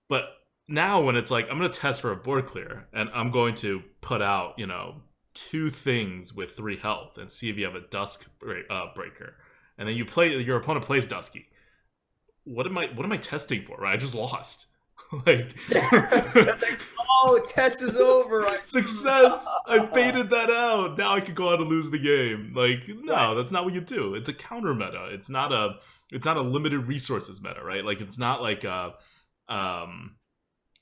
But now when it's like, I'm going to test for a board clear and I'm going to put out, 2 things with 3 health and see if you have a Dusk Breaker, and then your opponent plays Dusky. What am I testing for? Right? I just lost. Like, that's like, oh, test is over. success. I baited that out. Now I can go out and lose the game. Like, no, Right. that's not what you do. It's a counter meta. It's not a limited resources meta, right? Like, it's not like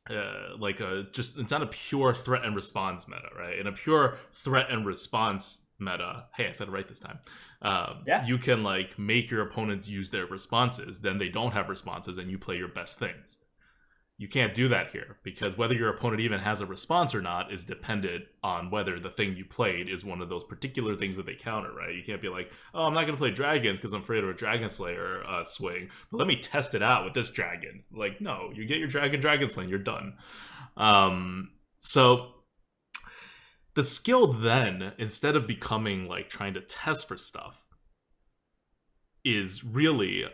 it's not a pure threat and response meta, right? In a pure threat and response meta, hey, I said it right this time. Yeah. You can like make your opponents use their responses, then they don't have responses, and you play your best things. You can't do that here, because whether your opponent even has a response or not is dependent on whether the thing you played is one of those particular things that they counter, right? You can't be like, oh, I'm not going to play dragons because I'm afraid of a Dragon Slayer swing, but let me test it out with this dragon. Like, no, you get your Dragon Slayer, you're done. So the skill then, instead of becoming like trying to test for stuff, is really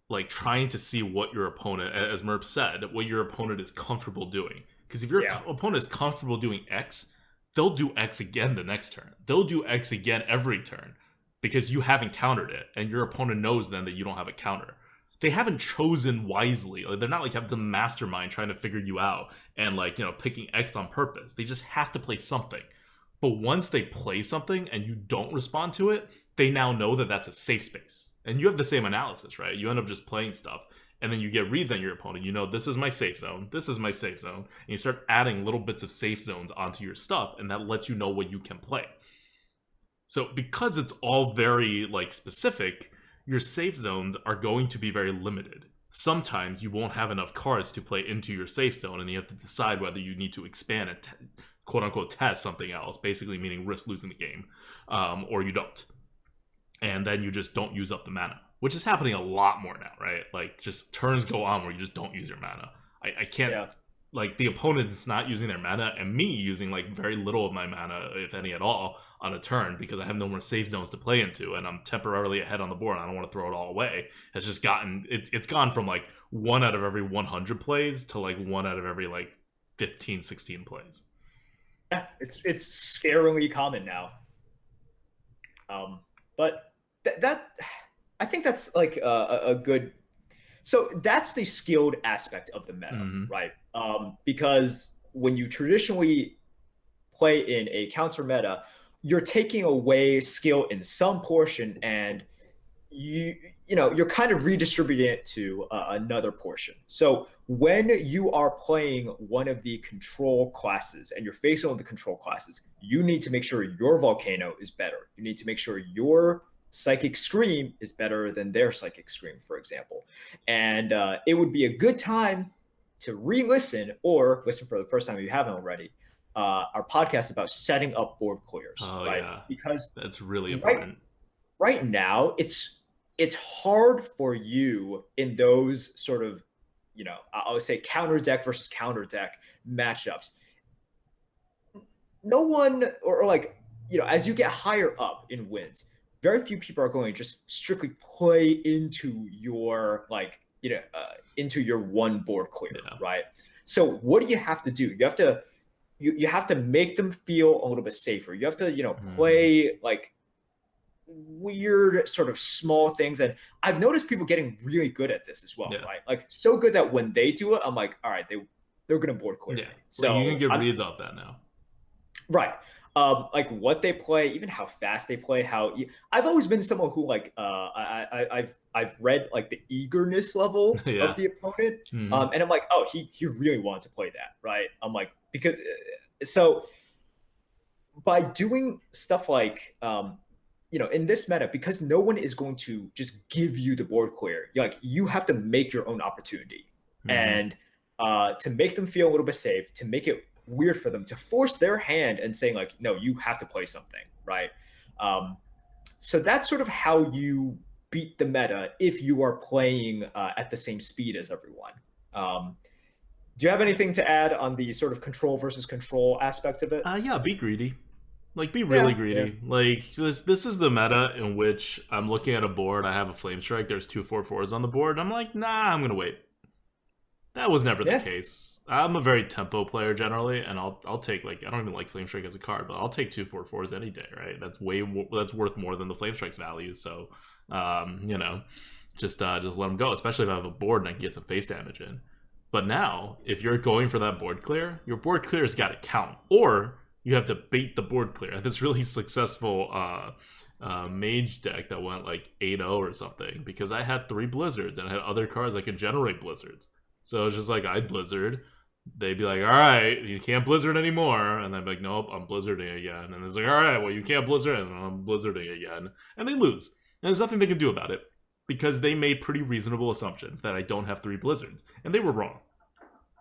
like trying to see what your opponent, as Merp said, what your opponent is comfortable doing. Because if your opponent is comfortable doing X, they'll do X again the next turn. They'll do X again every turn, because you haven't countered it, and your opponent knows then that you don't have a counter. They haven't chosen wisely. Like, they're not like having the mastermind trying to figure you out and like, picking X on purpose. They just have to play something. But once they play something and you don't respond to it, they now know that that's a safe space. And you have the same analysis, right? You end up just playing stuff, and then you get reads on your opponent. This is my safe zone. This is my safe zone. And you start adding little bits of safe zones onto your stuff, and that lets you know what you can play. So because it's all very like specific, your safe zones are going to be very limited. Sometimes you won't have enough cards to play into your safe zone, and you have to decide whether you need to expand and quote-unquote test something else, basically meaning risk losing the game, or you don't. And then you just don't use up the mana, which is happening a lot more now, right? Like, just turns go on where you just don't use your mana. I can't, like, the opponent's not using their mana, and me using, like, very little of my mana, if any at all, on a turn, because I have no more safe zones to play into, and I'm temporarily ahead on the board, and I don't want to throw it all away. Has just gotten, it's gone from, like, 1 out of every 100 plays to, like, 1 out of every, like, 15, 16 plays. Yeah, it's scarily common now. But that I think that's like a good. So that's the skilled aspect of the meta, right? Because when you traditionally play in a counter meta, you're taking away skill in some portion, and you're kind of redistributing it to another portion. So when you are playing one of the control classes and you're facing one of the control classes, you need to make sure your Volcano is better. You need to make sure your Psychic Scream is better than their Psychic Scream, for example. And it would be a good time to re-listen or listen for the first time if you haven't already, our podcast about setting up board clears. Oh, right? Yeah. Because that's really important. Right now, it's hard for you in those sort of, I would say counter deck versus counter deck matchups. No one, or like, as you get higher up in wins, very few people are going to just strictly play into your into your one board clear, right? So what do you have to do? You have to you have to make them feel a little bit safer. You have to play like weird sort of small things, and I've noticed people getting really good at this as well, right? Like, so good that when they do it, I'm like, all right, they're gonna board clear me. So you can get reads off that now, right? Like what they play, even how fast they play. I've always been someone who like I've read like the eagerness level of the opponent, and I'm like, oh, he really wanted to play that, right? I'm like, because so by doing stuff like in this meta, because no one is going to just give you the board clear, like you have to make your own opportunity. Mm-hmm. And to make them feel a little bit safe, to make it weird for them, to force their hand and saying like, no, you have to play something, right? um, so that's sort of how you beat the meta if you are playing at the same speed as everyone. um, do you have anything to add on the sort of control versus control aspect of it? Yeah, be greedy. Like, be really Yeah, yeah. greedy. Like, this is the meta in which I'm looking at a board, I have a Flame Strike, there's 2/4/4s on the board, and I'm like, nah, I'm gonna wait. That was never the Yeah. case. I'm a very tempo player generally, and I'll take, like, I don't even like Flame Strike as a card, but I'll take 2/4/4s any day, right? That's worth more than the Flame Strike's value. So, just let them go. Especially if I have a board and I can get some face damage in. But now, if you're going for that board clear, your board clear's got to count, or you have to bait the board clear. I had this really successful mage deck that went like 8-0 or something because I had 3 blizzards and I had other cards that could generate blizzards. So it's just like, I'd blizzard. They'd be like, all right, you can't blizzard anymore. And I'd be like, nope, I'm blizzarding again. And it's like, all right, well, you can't blizzard, and I'm blizzarding again. And they lose. And there's nothing they can do about it because they made pretty reasonable assumptions that I don't have 3 blizzards. And they were wrong.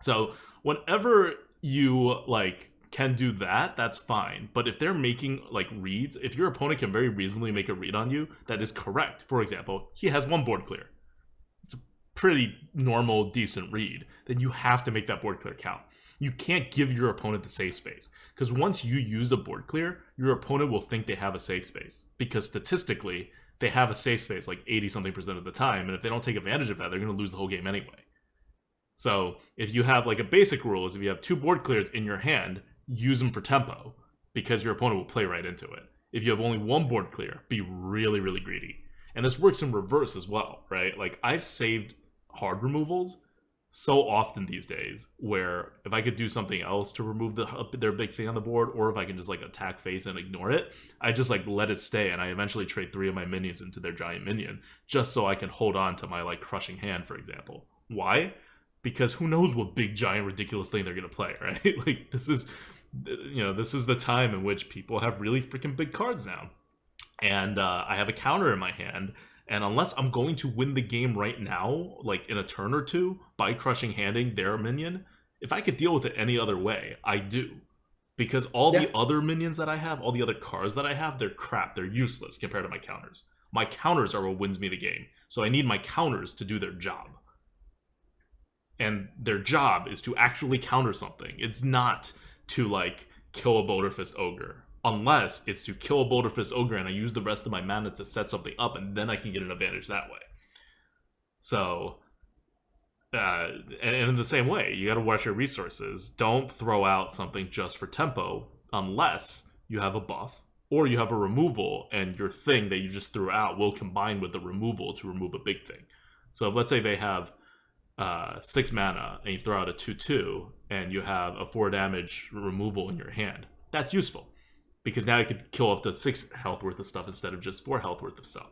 So whenever you, like, can do that, that's fine. But if they're making, like, reads, if your opponent can very reasonably make a read on you that is correct, for example, he has 1 board clear, pretty normal, decent read, then you have to make that board clear count. You can't give your opponent the safe space, because once you use a board clear, your opponent will think they have a safe space, because statistically, they have a safe space like 80-something% of the time, and if they don't take advantage of that, they're going to lose the whole game anyway. So if you have, like, a basic rule is if you have 2 board clears in your hand, use them for tempo, because your opponent will play right into it. If you have only 1 board clear, be really, really greedy. And this works in reverse as well, right? Like, I've saved hard removals so often these days where if I could do something else to remove their big thing on the board, or if I can just, like, attack face and ignore it, I just, like, let it stay, and I eventually trade 3 of my minions into their giant minion just so I can hold on to my, like, crushing hand, for example. Why? Because who knows what big giant ridiculous thing they're gonna play, right? Like, this is the time in which people have really freaking big cards now, and I have a counter in my hand. And unless I'm going to win the game right now, like in a turn or two, by crushing handing their minion, if I could deal with it any other way, I do. Because all the other minions that I have, all the other cards that I have, they're crap. They're useless compared to my counters. My counters are what wins me the game. So I need my counters to do their job. And their job is to actually counter something. It's not to, like, kill a Boulderfist Ogre. Unless it's to kill a Boulderfist Ogre and I use the rest of my mana to set something up, and then I can get an advantage that way. So, and in the same way, you gotta watch your resources. Don't throw out something just for tempo unless you have a buff, or you have a removal, and your thing that you just threw out will combine with the removal to remove a big thing. So let's say they have 6 mana, and you throw out a 2/2, and you have a 4 damage removal in your hand. That's useful, because now you could kill up to 6 health worth of stuff instead of just 4 health worth of stuff.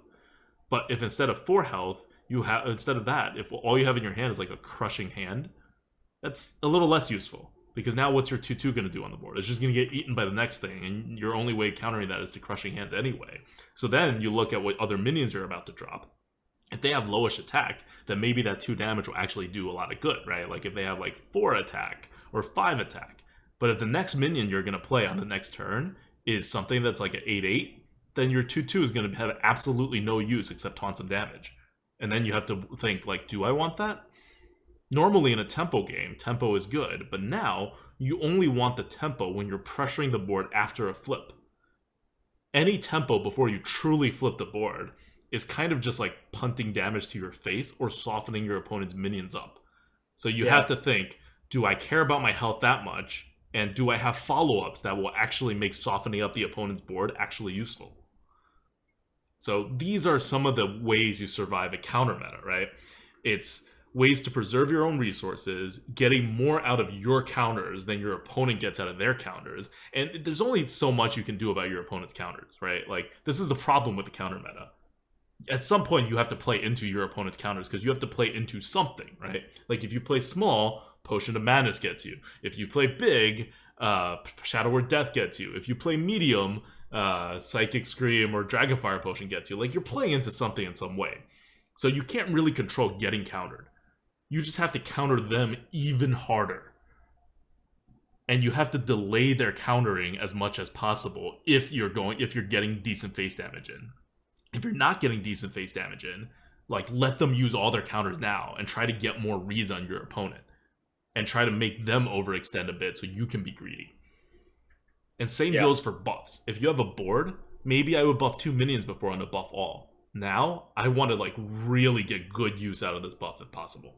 But if instead of 4 health, instead of that, if all you have in your hand is like a crushing hand, that's a little less useful. Because now what's your 2/2 going to do on the board? It's just going to get eaten by the next thing, and your only way of countering that is to crushing hands anyway. So then you look at what other minions are about to drop. If they have lowish attack, then maybe that 2 damage will actually do a lot of good, right? Like if they have like 4 attack or 5 attack. But if the next minion you're going to play on the next turn is something that's like an 8/8, then your 2/2 is going to have absolutely no use except taunt some damage. And then you have to think, like, do I want that? Normally in a tempo game, tempo is good, but now you only want the tempo when you're pressuring the board after a flip. Any tempo before you truly flip the board is kind of just like punting damage to your face or softening your opponent's minions up. So you have to think, do I care about my health that much? And do I have follow-ups that will actually make softening up the opponent's board actually useful? So these are some of the ways you survive a counter meta, right? It's ways to preserve your own resources, getting more out of your counters than your opponent gets out of their counters. And there's only so much you can do about your opponent's counters, right? Like, this is the problem with the counter meta. At some point, you have to play into your opponent's counters because you have to play into something, right? Like, if you play small, Potion of Madness gets you. If you play big, Shadow Word Death gets you. If you play medium, Psychic Scream or Dragonfire Potion gets you. Like, you're playing into something in some way. So you can't really control getting countered. You just have to counter them even harder. And you have to delay their countering as much as possible if you're getting decent face damage in. If you're not getting decent face damage in, like, let them use all their counters now and try to get more reads on your opponent. And try to make them overextend a bit so you can be greedy. And same goes for buffs. If you have a board, maybe I would buff 2 minions before I'm going to buff all. Now, I want to like really get good use out of this buff if possible.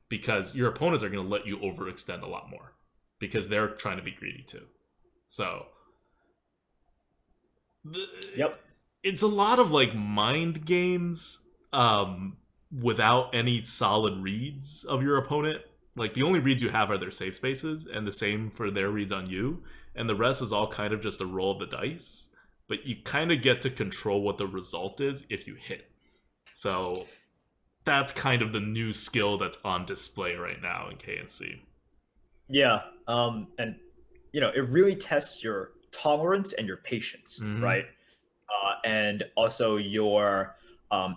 Because your opponents are going to let you overextend a lot more. Because they're trying to be greedy too. So, it's a lot of like mind games without any solid reads of your opponent. Like, the only reads you have are their safe spaces, and the same for their reads on you, and the rest is all kind of just a roll of the dice, but you kind of get to control what the result is if you hit. So that's kind of the new skill that's on display right now in KNC. Yeah, and, you know, it really tests your tolerance and your patience, right? And also your...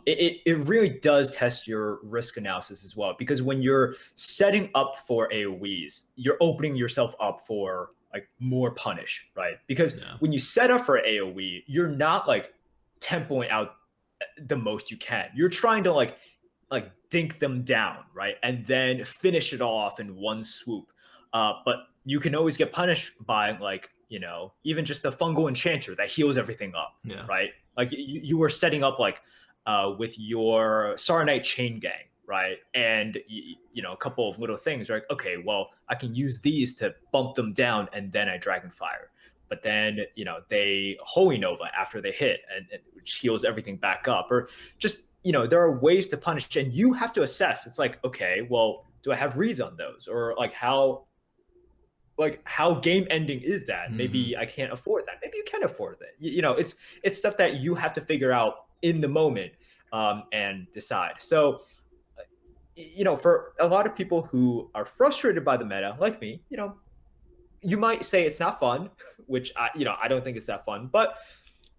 it really does test your risk analysis as well, because when you're setting up for AoEs, you're opening yourself up for like more punish, right? Because when you set up for AoE, you're not like tempoing out the most you can. You're trying to like dink them down, right? And then finish it off in one swoop. But you can always get punished by like, you know, even just the fungal enchanter that heals everything up, right? Like you were setting up like with your Saronite chain gang, right? And you know, a couple of little things, right? Okay, well, I can use these to bump them down, and then I Dragonfire. But then, you know, they Holy Nova after they hit, and which heals everything back up. Or just, you know, there are ways to punish, and you have to assess. It's like, okay, well, do I have reads on those, or like how game ending is that? Maybe I can't afford that. Maybe you can afford that. You know, it's stuff that you have to figure out in the moment and decide. So, you know, for a lot of people who are frustrated by the meta, like me, you know, you might say it's not fun, which I don't think it's that fun, but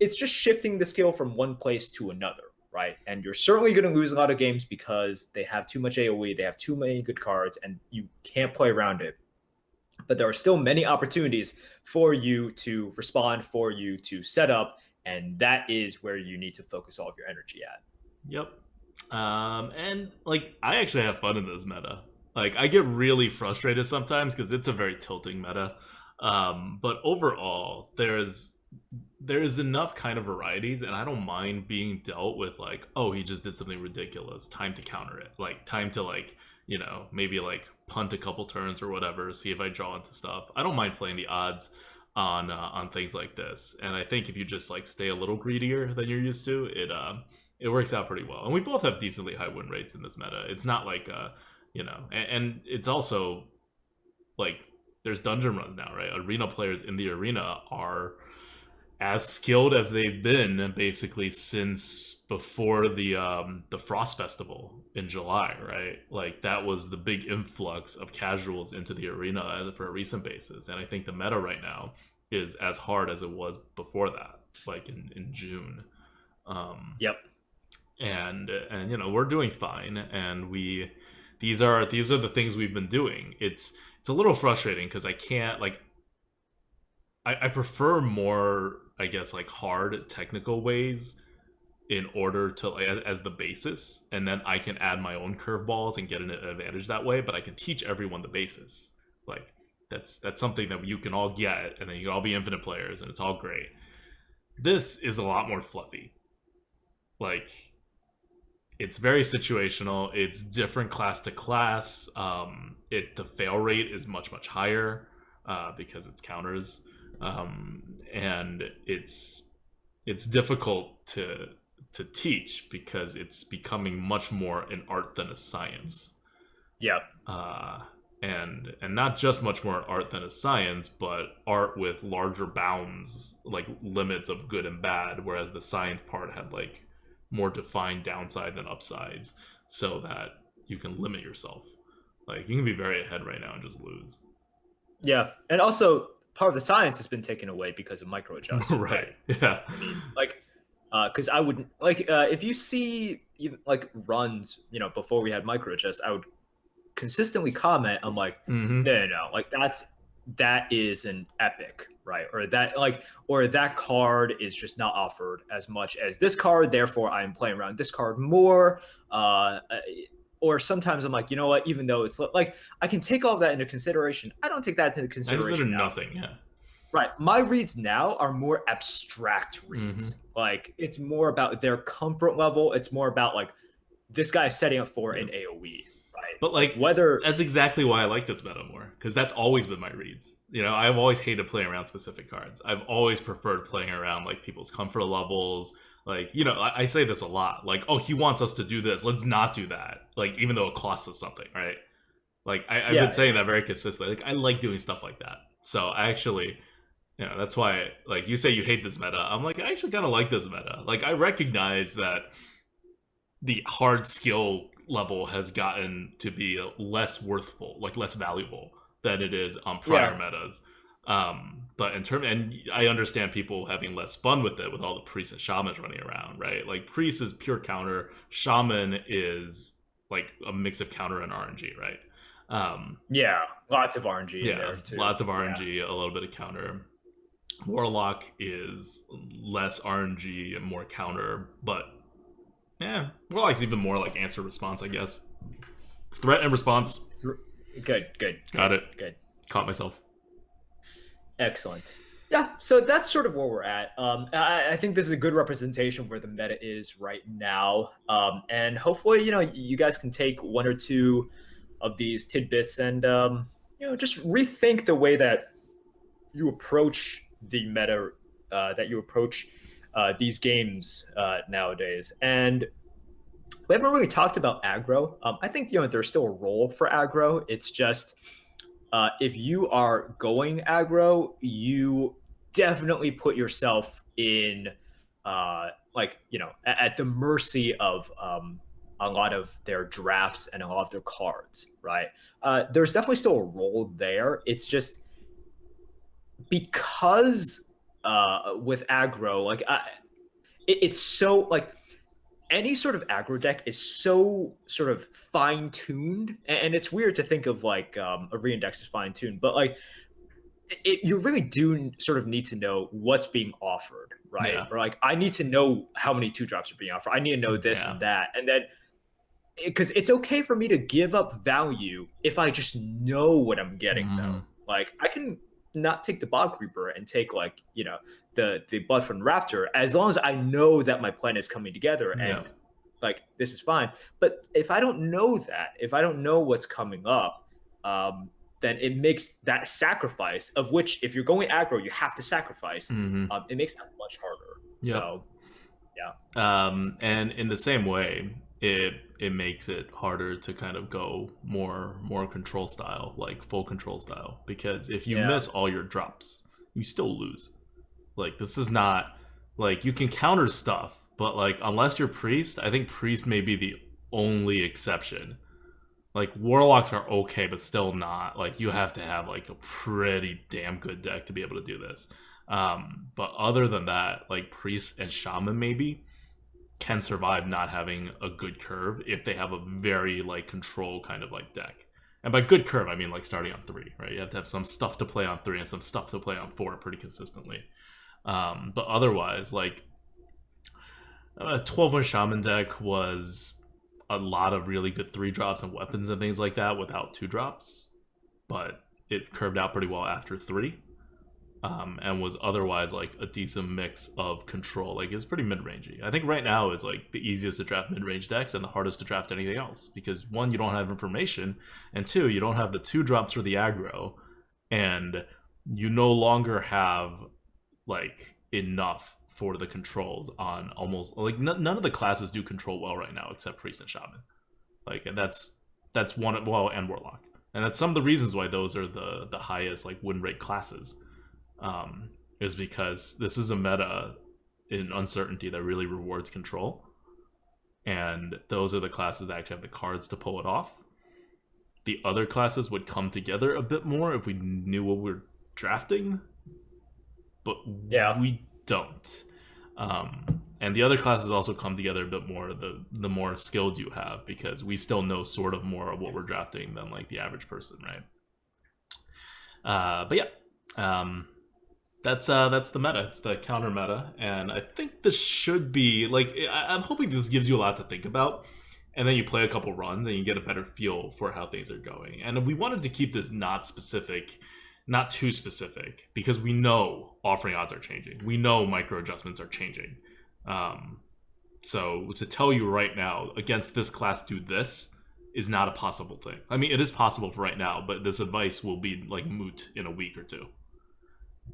it's just shifting the skill from one place to another, right? And you're certainly going to lose a lot of games because they have too much AoE, they have too many good cards, and you can't play around it. But there are still many opportunities for you to respond, for you to set up, and that is where you need to focus all of your energy at. Yep. And like, I actually have fun in this meta. Like, I get really frustrated sometimes because it's a very tilting meta. But overall, there's enough kind of varieties, and I don't mind being dealt with like, oh, he just did something ridiculous. Time to counter it. Like, time to like, you know, maybe like punt a couple turns or whatever, see if I draw into stuff. I don't mind playing the odds on things like this. And I think if you just like stay a little greedier than you're used to, it works out pretty well. And we both have decently high win rates in this meta. It's not like you know, and it's also like there's dungeon runs now, right? Arena players in the arena are as skilled as they've been basically since before the Frost Festival in July, right? Like, that was the big influx of casuals into the arena for a recent basis. And I think the meta right now is as hard as it was before that, like in June. Yep. And you know, we're doing fine, and these are the things we've been doing. It's a little frustrating because I can't like I prefer more, I guess, like hard technical ways in order to like, as the basis, and then I can add my own curveballs and get an advantage that way. But I can teach everyone the basis. Like, that's something that you can all get, and then you can all be infinite players, and it's all great. This is a lot more fluffy. Like, it's very situational. It's different class to class. The fail rate is much higher because it's counters, and it's difficult to teach because it's becoming much more an art than a science. Yeah. And not just much more an art than a science, but art with larger bounds, like limits of good and bad, whereas the science part had like more defined downsides and upsides so that you can limit yourself. Like, you can be very ahead right now and just lose. Yeah. And also, part of the science has been taken away because of micro adjust. Right. Yeah. I mean, like, because I would like if you see even like runs, before we had micro adjust, I would consistently comment. I'm like, no, like that is an epic, right? Or that card is just not offered as much as this card. Therefore, I'm playing around this card more. Or sometimes I'm like, you know what? Even though it's like I can take all of that into consideration, I don't take that into consideration. I consider now. nothing. Yeah. Right. My reads now are more abstract reads. Like it's more about their comfort level. It's more about like this guy is setting up for an AoE. Right. But like whether that's exactly why I like this meta more, because that's always been my reads. I've always hated playing around specific cards. I've always preferred playing around like people's comfort levels. Like, I say this a lot. Like, oh, he wants us to do this. Let's not do that. Like, even though it costs us something, right? Like, I've been saying that very consistently. Like, I like doing stuff like that. So I actually, that's why, like, you say you hate this meta. I'm like, I actually kind of like this meta. Like, I recognize that the hard skill level has gotten to be less worthful, like less valuable than it is on prior metas. But and I understand people having less fun with it with all the priests and shamans running around, right? Like priest is pure counter, shaman is like a mix of counter and RNG, right? Lots of RNG in there too. Lots of RNG, a little bit of counter. Warlock is less RNG and more counter, but Warlock's even more like answer response, I guess. Threat and response. Good. Got it. Good. Caught myself. Excellent. Yeah, so that's sort of where we're at. I think this is a good representation of where the meta is right now. And hopefully, you guys can take one or two of these tidbits and, just rethink the way that you approach the meta, that you approach these games nowadays. And we haven't really talked about aggro. I think, there's still a role for aggro. It's just... if you are going aggro, you definitely put yourself in, at the mercy of a lot of their drafts and a lot of their cards, right? There's definitely still a role there. It's just because with aggro, it's so like any sort of aggro deck is so sort of fine-tuned, and it's weird to think of like a reindex is fine-tuned, but like you really do sort of need to know what's being offered, right? Or like I need to know how many 2-drops are being offered. I need to know this and that, and then because it's okay for me to give up value if I just know what I'm getting though. Like I can not take the Bog Reaper and take like the Blood from Raptor as long as I know that my plan is coming together and like this is fine. But if I don't know that, if I don't know what's coming up, then it makes that sacrifice, of which if you're going aggro you have to sacrifice, it makes that much harder. So and in the same way it makes it harder to kind of go more control style, like full control style, because if you miss all your drops, you still lose. Like this is not like you can counter stuff, but like unless you're priest, I think priest may be the only exception. Like warlocks are okay, but still not. Like you have to have like a pretty damn good deck to be able to do this. But other than that, like priest and shaman maybe can survive not having a good curve if they have a very like control kind of like deck. And by good curve, I mean like starting on 3, right? You have to have some stuff to play on 3 and some stuff to play on 4 pretty consistently. But otherwise, like a 12-1 shaman deck was a lot of really good 3-drops and weapons and things like that without 2-drops, but it curved out pretty well after 3. And was otherwise like a decent mix of control. Like it's pretty mid-rangey. I think right now is like the easiest to draft mid-range decks and the hardest to draft anything else, because 1, you don't have information, and 2, you don't have the 2-drops for the aggro, and you no longer have like enough for the controls on almost like none of the classes do control well right now except priest and shaman. Like, and that's one, well, and warlock, and that's some of the reasons why those are the highest like win rate classes. Is because this is a meta in uncertainty that really rewards control, and those are the classes that actually have the cards to pull it off. The other classes would come together a bit more if we knew what we're drafting, but Yeah. we don't. And the other classes also come together a bit more the more skilled you have, because we still know sort of more of what we're drafting than like the average person, right? But yeah, that's the meta. It's the counter meta, and I think this should be like, I'm hoping this gives you a lot to think about, and then you play a couple runs and you get a better feel for how things are going. And we wanted to keep this not too specific, because we know offering odds are changing. We know micro adjustments are changing. So to tell you right now, against this class, do this, is not a possible thing. I mean, it is possible for right now, but this advice will be like moot in a week or two.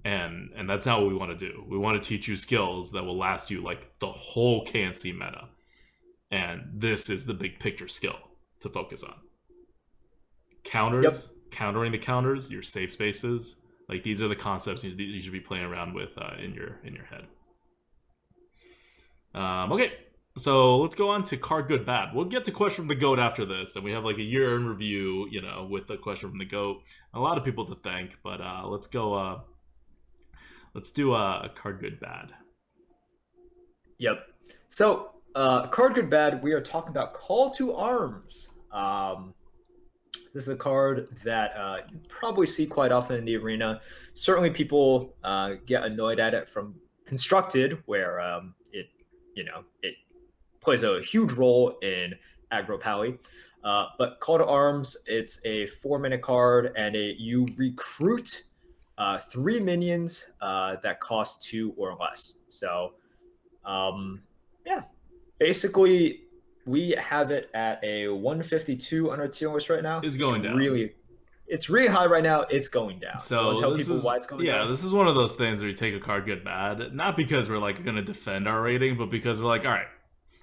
And that's not what we want to do. We want to teach you skills that will last you like the whole KNC meta. And this is the big picture skill to focus on. Counters, countering the counters, your safe spaces. Like, these are the concepts you should be playing around with in your head. Okay, so let's go on to card good bad. We'll get to question from the GOAT after this, and we have like a year in review, you know, with the question from the GOAT. A lot of people to thank, but let's go. Let's do a card good bad. Yep. So card good bad, we are talking about Call to Arms. This is a card that you probably see quite often in the arena. Certainly people get annoyed at it from Constructed, where it plays a huge role in aggro pally. But Call to Arms, it's a 4-minute card, and you recruit 3 minions that cost 2 or less. So yeah, basically we have it at a 152 on our tier list right now. It's going down. It's really high right now. It's going down. So tell people why it's going down. Yeah, this is one of those things where you take a card good bad, not because we're like going to defend our rating, but because we're like, all right,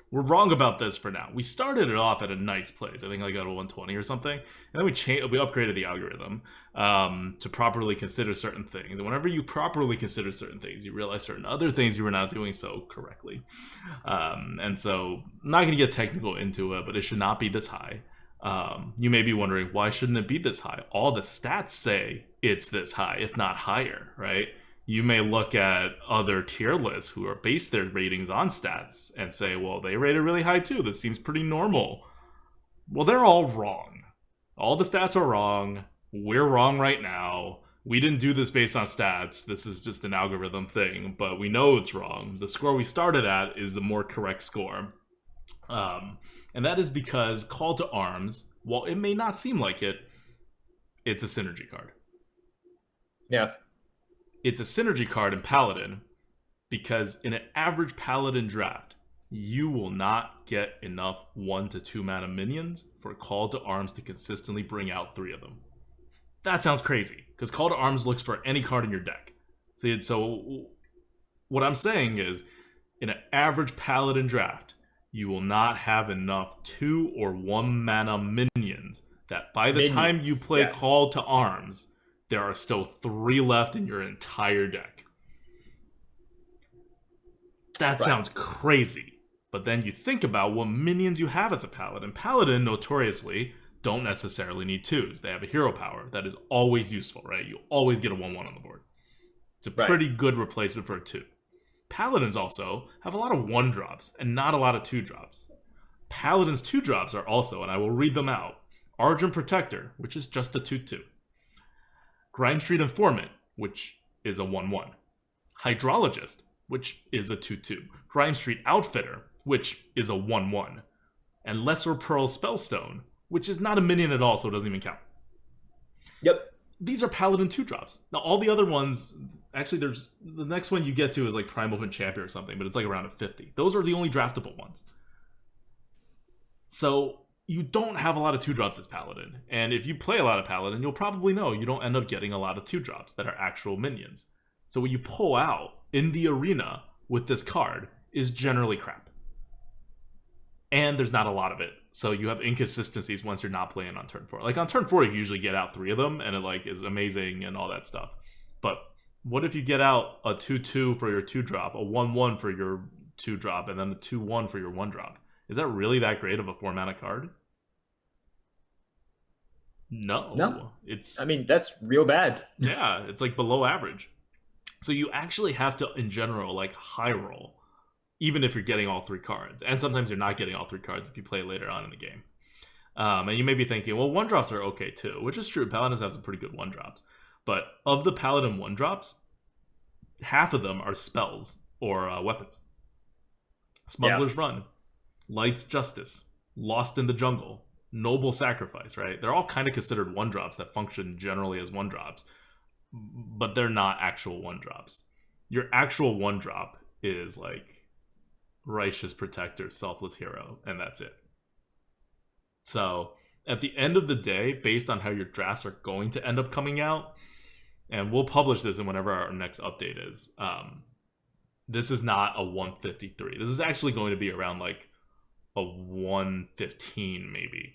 we're wrong about this for now. We started it off at a nice place. I think I got a 120 or something, and then we upgraded the algorithm to properly consider certain things. And whenever you properly consider certain things, you realize certain other things you were not doing so correctly. And so I'm not going to get technical into it, but it should not be this high. You may be wondering, why shouldn't it be this high? All the stats say it's this high, if not higher, right? You may look at other tier lists who are based their ratings on stats and say, well, they rated really high too. This seems pretty normal. Well, they're all wrong. All the stats are wrong. We're wrong right now. We didn't do this based on stats. This is just an algorithm thing, but we know it's wrong. The score we started at is a more correct score. And that is because Call to Arms, while it may not seem like it, it's a synergy card. Yeah. It's a synergy card in Paladin because in an average Paladin draft, you will not get enough 1 to 2 mana minions for Call to Arms to consistently bring out 3 of them. That sounds crazy, because Call to Arms looks for any card in your deck. So what I'm saying is, in an average Paladin draft, you will not have enough 2 or 1 mana minions that by the time you play Call to Arms, there are still 3 left in your entire deck. That sounds crazy. But then you think about what minions you have as a Paladin. Paladin, notoriously, don't necessarily need 2s. They have a hero power that is always useful, right? You always get a 1/1 on the board. It's a pretty good replacement for a 2. Paladins also have a lot of 1-drops and not a lot of 2-drops. Paladins' 2-drops are also, and I will read them out, Argent Protector, which is just a 2/2. Grime Street Informant, which is a 1/1. Hydrologist, which is a 2/2. Grime Street Outfitter, which is a 1/1. And Lesser Pearl Spellstone, which is not a minion at all, so it doesn't even count. Yep. These are Paladin 2-drops. Now, all the other ones, actually, there's the next one you get to is like Primal Champion or something, but it's like around a 50. Those are the only draftable ones. So you don't have a lot of 2-drops as Paladin. And if you play a lot of Paladin, you'll probably know you don't end up getting a lot of 2-drops that are actual minions. So what you pull out in the arena with this card is generally crap. And there's not a lot of it. So you have inconsistencies once you're not playing on turn 4. Like on turn 4, you usually get out 3 of them, and it like is amazing and all that stuff. But what if you get out a 2/2 for your 2-drop, a 1/1 for your 2-drop, and then a 2/1 for your 1-drop? Is that really that great of a 4-mana card? No, No, I mean that's real bad. yeah, it's like below average. So you actually have to, in general, like high roll, even if you're getting all three cards. And sometimes you're not getting all three cards if you play later on in the game. And you may be thinking, well, one drops are okay too, which is true. Paladins have some pretty good one drops. But of the Paladin one drops, half of them are spells or weapons. Smuggler's Run, Light's Justice, Lost in the Jungle, Noble Sacrifice, right? They're all kind of considered one drops that function generally as one drops, but they're not actual one drops. Your actual one drop is like Righteous Protector, Selfless Hero, and that's it. So at the end of the day, based on how your drafts are going to end up coming out, and we'll publish this in whenever our next update is, this is not a 153. This is actually going to be around like a 115 maybe.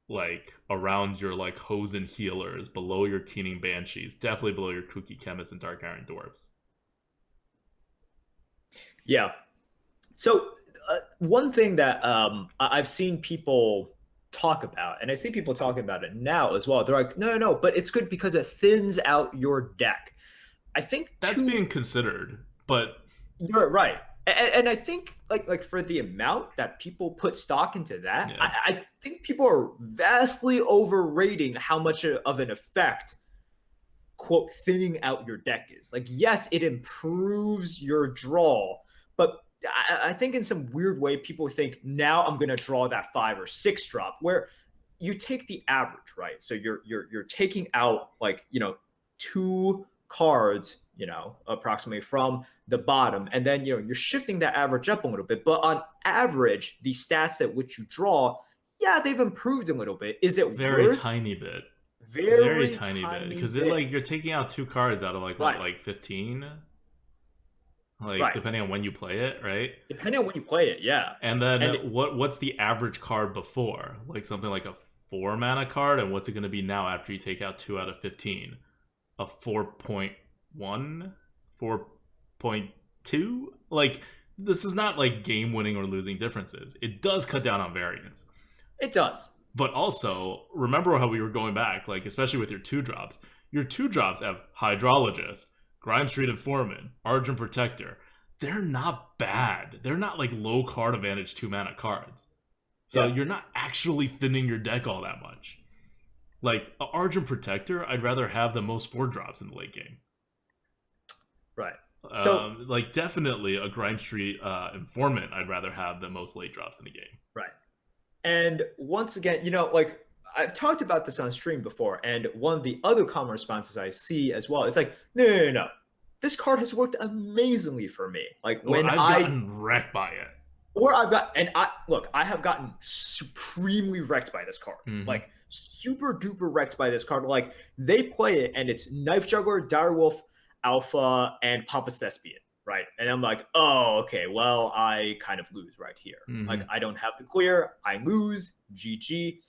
Like around your like Hosen Healers, below your Keening Banshees, definitely below your Kooky Chemists and Dark Iron Dwarves. Yeah. So one thing that I've seen people talk about, and I see people talking about it now as well. They're like, no, but it's good because it thins out your deck. I think that's being considered, but you're right. And I think like for the amount that people put stock into that, yeah. I think people are vastly overrating how much of an effect, quote, thinning out your deck is. Like, yes, it improves your draw, but I think in some weird way, people think now I'm going to draw that 5 or 6 drop, where you take the average, right? So you're taking out like 2 cards, approximately from the bottom, and then you're shifting that average up a little bit. But on average, the stats at which you draw, yeah, they've improved a little bit. Is it very tiny bit? Very tiny bit, because like you're taking out 2 cards out of like what, like 15. Like depending on when you play it, right? Depending on when you play it, yeah. And then what's the average card before? Like something like a 4 mana card, and what's it going to be now after you take out 2 out of 15? A 4.1, 4.2? Like this is not like game winning or losing differences. It does cut down on variance. It does. But also, remember how we were going back, like especially with your 2 drops. Your 2 drops have Hydrologist, Grime Street Informant, Argent Protector. They're not bad. They're not like low card advantage 2 mana cards. So you're not actually thinning your deck all that much. Like, Argent Protector, I'd rather have the most 4 drops in the late game. Right. So, like, definitely a Grime Street Informant, I'd rather have the most late drops in the game. Right. And once again, like, I've talked about this on stream before, and one of the other common responses I see as well, it's like, no. This card has worked amazingly for me. Like when I've gotten wrecked by it. Or I have gotten supremely wrecked by this card. Mm-hmm. Like super duper wrecked by this card. Like they play it and it's Knife Juggler, Direwolf, Alpha, and Pompous Thespian, right? And I'm like, oh, okay, well, I kind of lose right here. Mm-hmm. Like I don't have the clear, I lose, GG.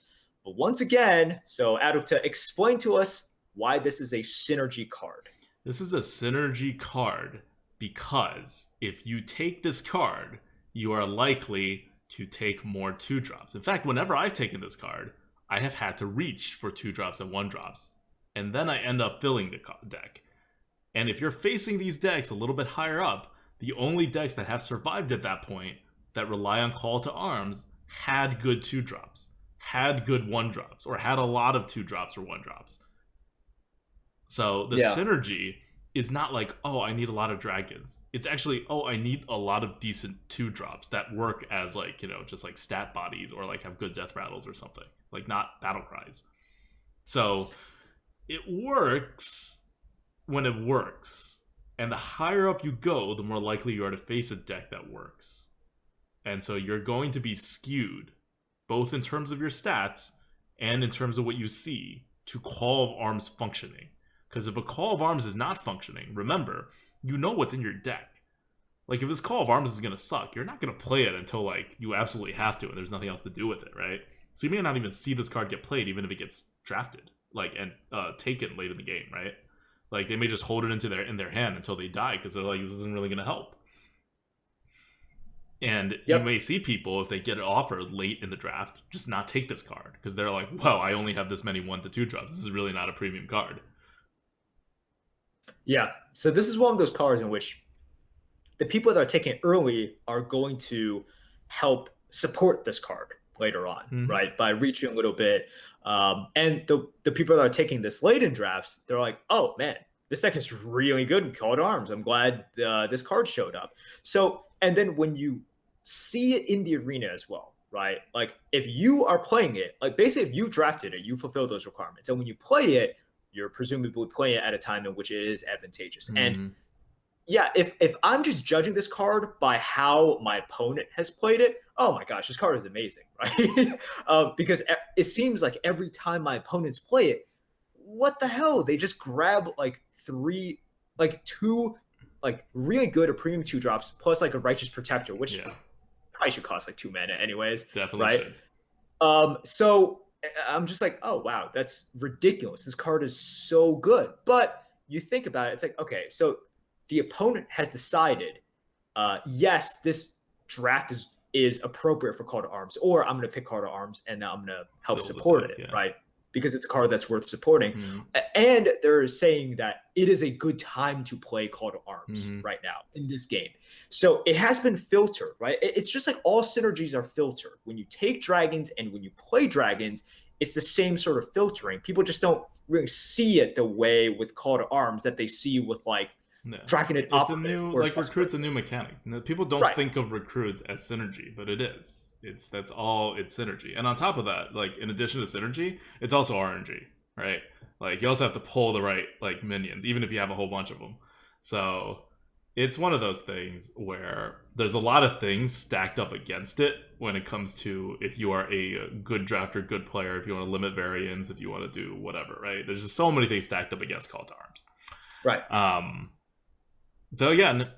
But once again, so ADWCTA, explain to us why this is a synergy card. This is a synergy card because if you take this card, you are likely to take more 2 drops. In fact, whenever I've taken this card, I have had to reach for 2 drops and 1 drops. And then I end up filling the deck. And if you're facing these decks a little bit higher up, the only decks that have survived at that point that rely on Call to Arms had good 2 drops, had good 1 drops, or had a lot of 2 drops or 1 drops. So the synergy is not like, oh, I need a lot of dragons. It's actually, oh, I need a lot of decent 2 drops that work as like, just like stat bodies or like have good death rattles or something. Like not battle cries. So it works when it works. And the higher up you go, the more likely you are to face a deck that works. And so you're going to be skewed, both in terms of your stats and in terms of what you see, to Call of Arms functioning. Because if a Call of Arms is not functioning, remember, you know what's in your deck. Like, if this Call of Arms is going to suck, you're not going to play it until, like, you absolutely have to and there's nothing else to do with it, right? So you may not even see this card get played, even if it gets drafted, like, and taken late in the game, right? Like, they may just hold it in their hand until they die, because they're like, this isn't really going to help. And you Yep. may see people, if they get it offered late in the draft, just not take this card because they're like, well, I only have this many 1-2 drops. This is really not a premium card. Yeah. So this is one of those cards in which the people that are taking it early are going to help support this card later on, right? By reaching a little bit. And the people that are taking this late in drafts, they're like, oh man, this deck is really good in Call to Arms. I'm glad this card showed up. So, and then when you see it in the arena as well, right? Like if you are playing it, like basically if you drafted it, you fulfill those requirements. And when you play it, you're presumably playing it at a time in which it is advantageous. And yeah, if I'm just judging this card by how my opponent has played it, oh my gosh, this card is amazing, right? Because it seems like every time my opponents play it, what the hell? They just grab like two, like really good or premium 2 drops plus like a Righteous Protector, which probably should cost like 2 mana anyways. Definitely right? should. So I'm just like, oh wow, that's ridiculous. This card is so good. But you think about it, it's like, okay, so the opponent has decided, yes, this draft is appropriate for Call to Arms, or I'm going to pick Call to Arms and now I'm going to help support it, right? Because it's a card that's worth supporting. And they're saying that it is a good time to play Call to Arms right now in this game. So it has been filtered, right? It's just like all synergies are filtered. When you take dragons and when you play dragons, it's the same sort of filtering. People just don't really see it the way with Call to Arms that they see with like Draconid It's a new, like Recruit's a new mechanic. People don't think of Recruits as synergy, but it is. That's all it's synergy. And on top of that, like in addition to synergy, it's also RNG, right? Like you also have to pull the right like minions, even if you have a whole bunch of them. So it's one of those things where there's a lot of things stacked up against it when it comes to if you are a good drafter, good player, if you want to limit variants, if you want to do whatever, right? There's just so many things stacked up against Call to Arms. Right. So again,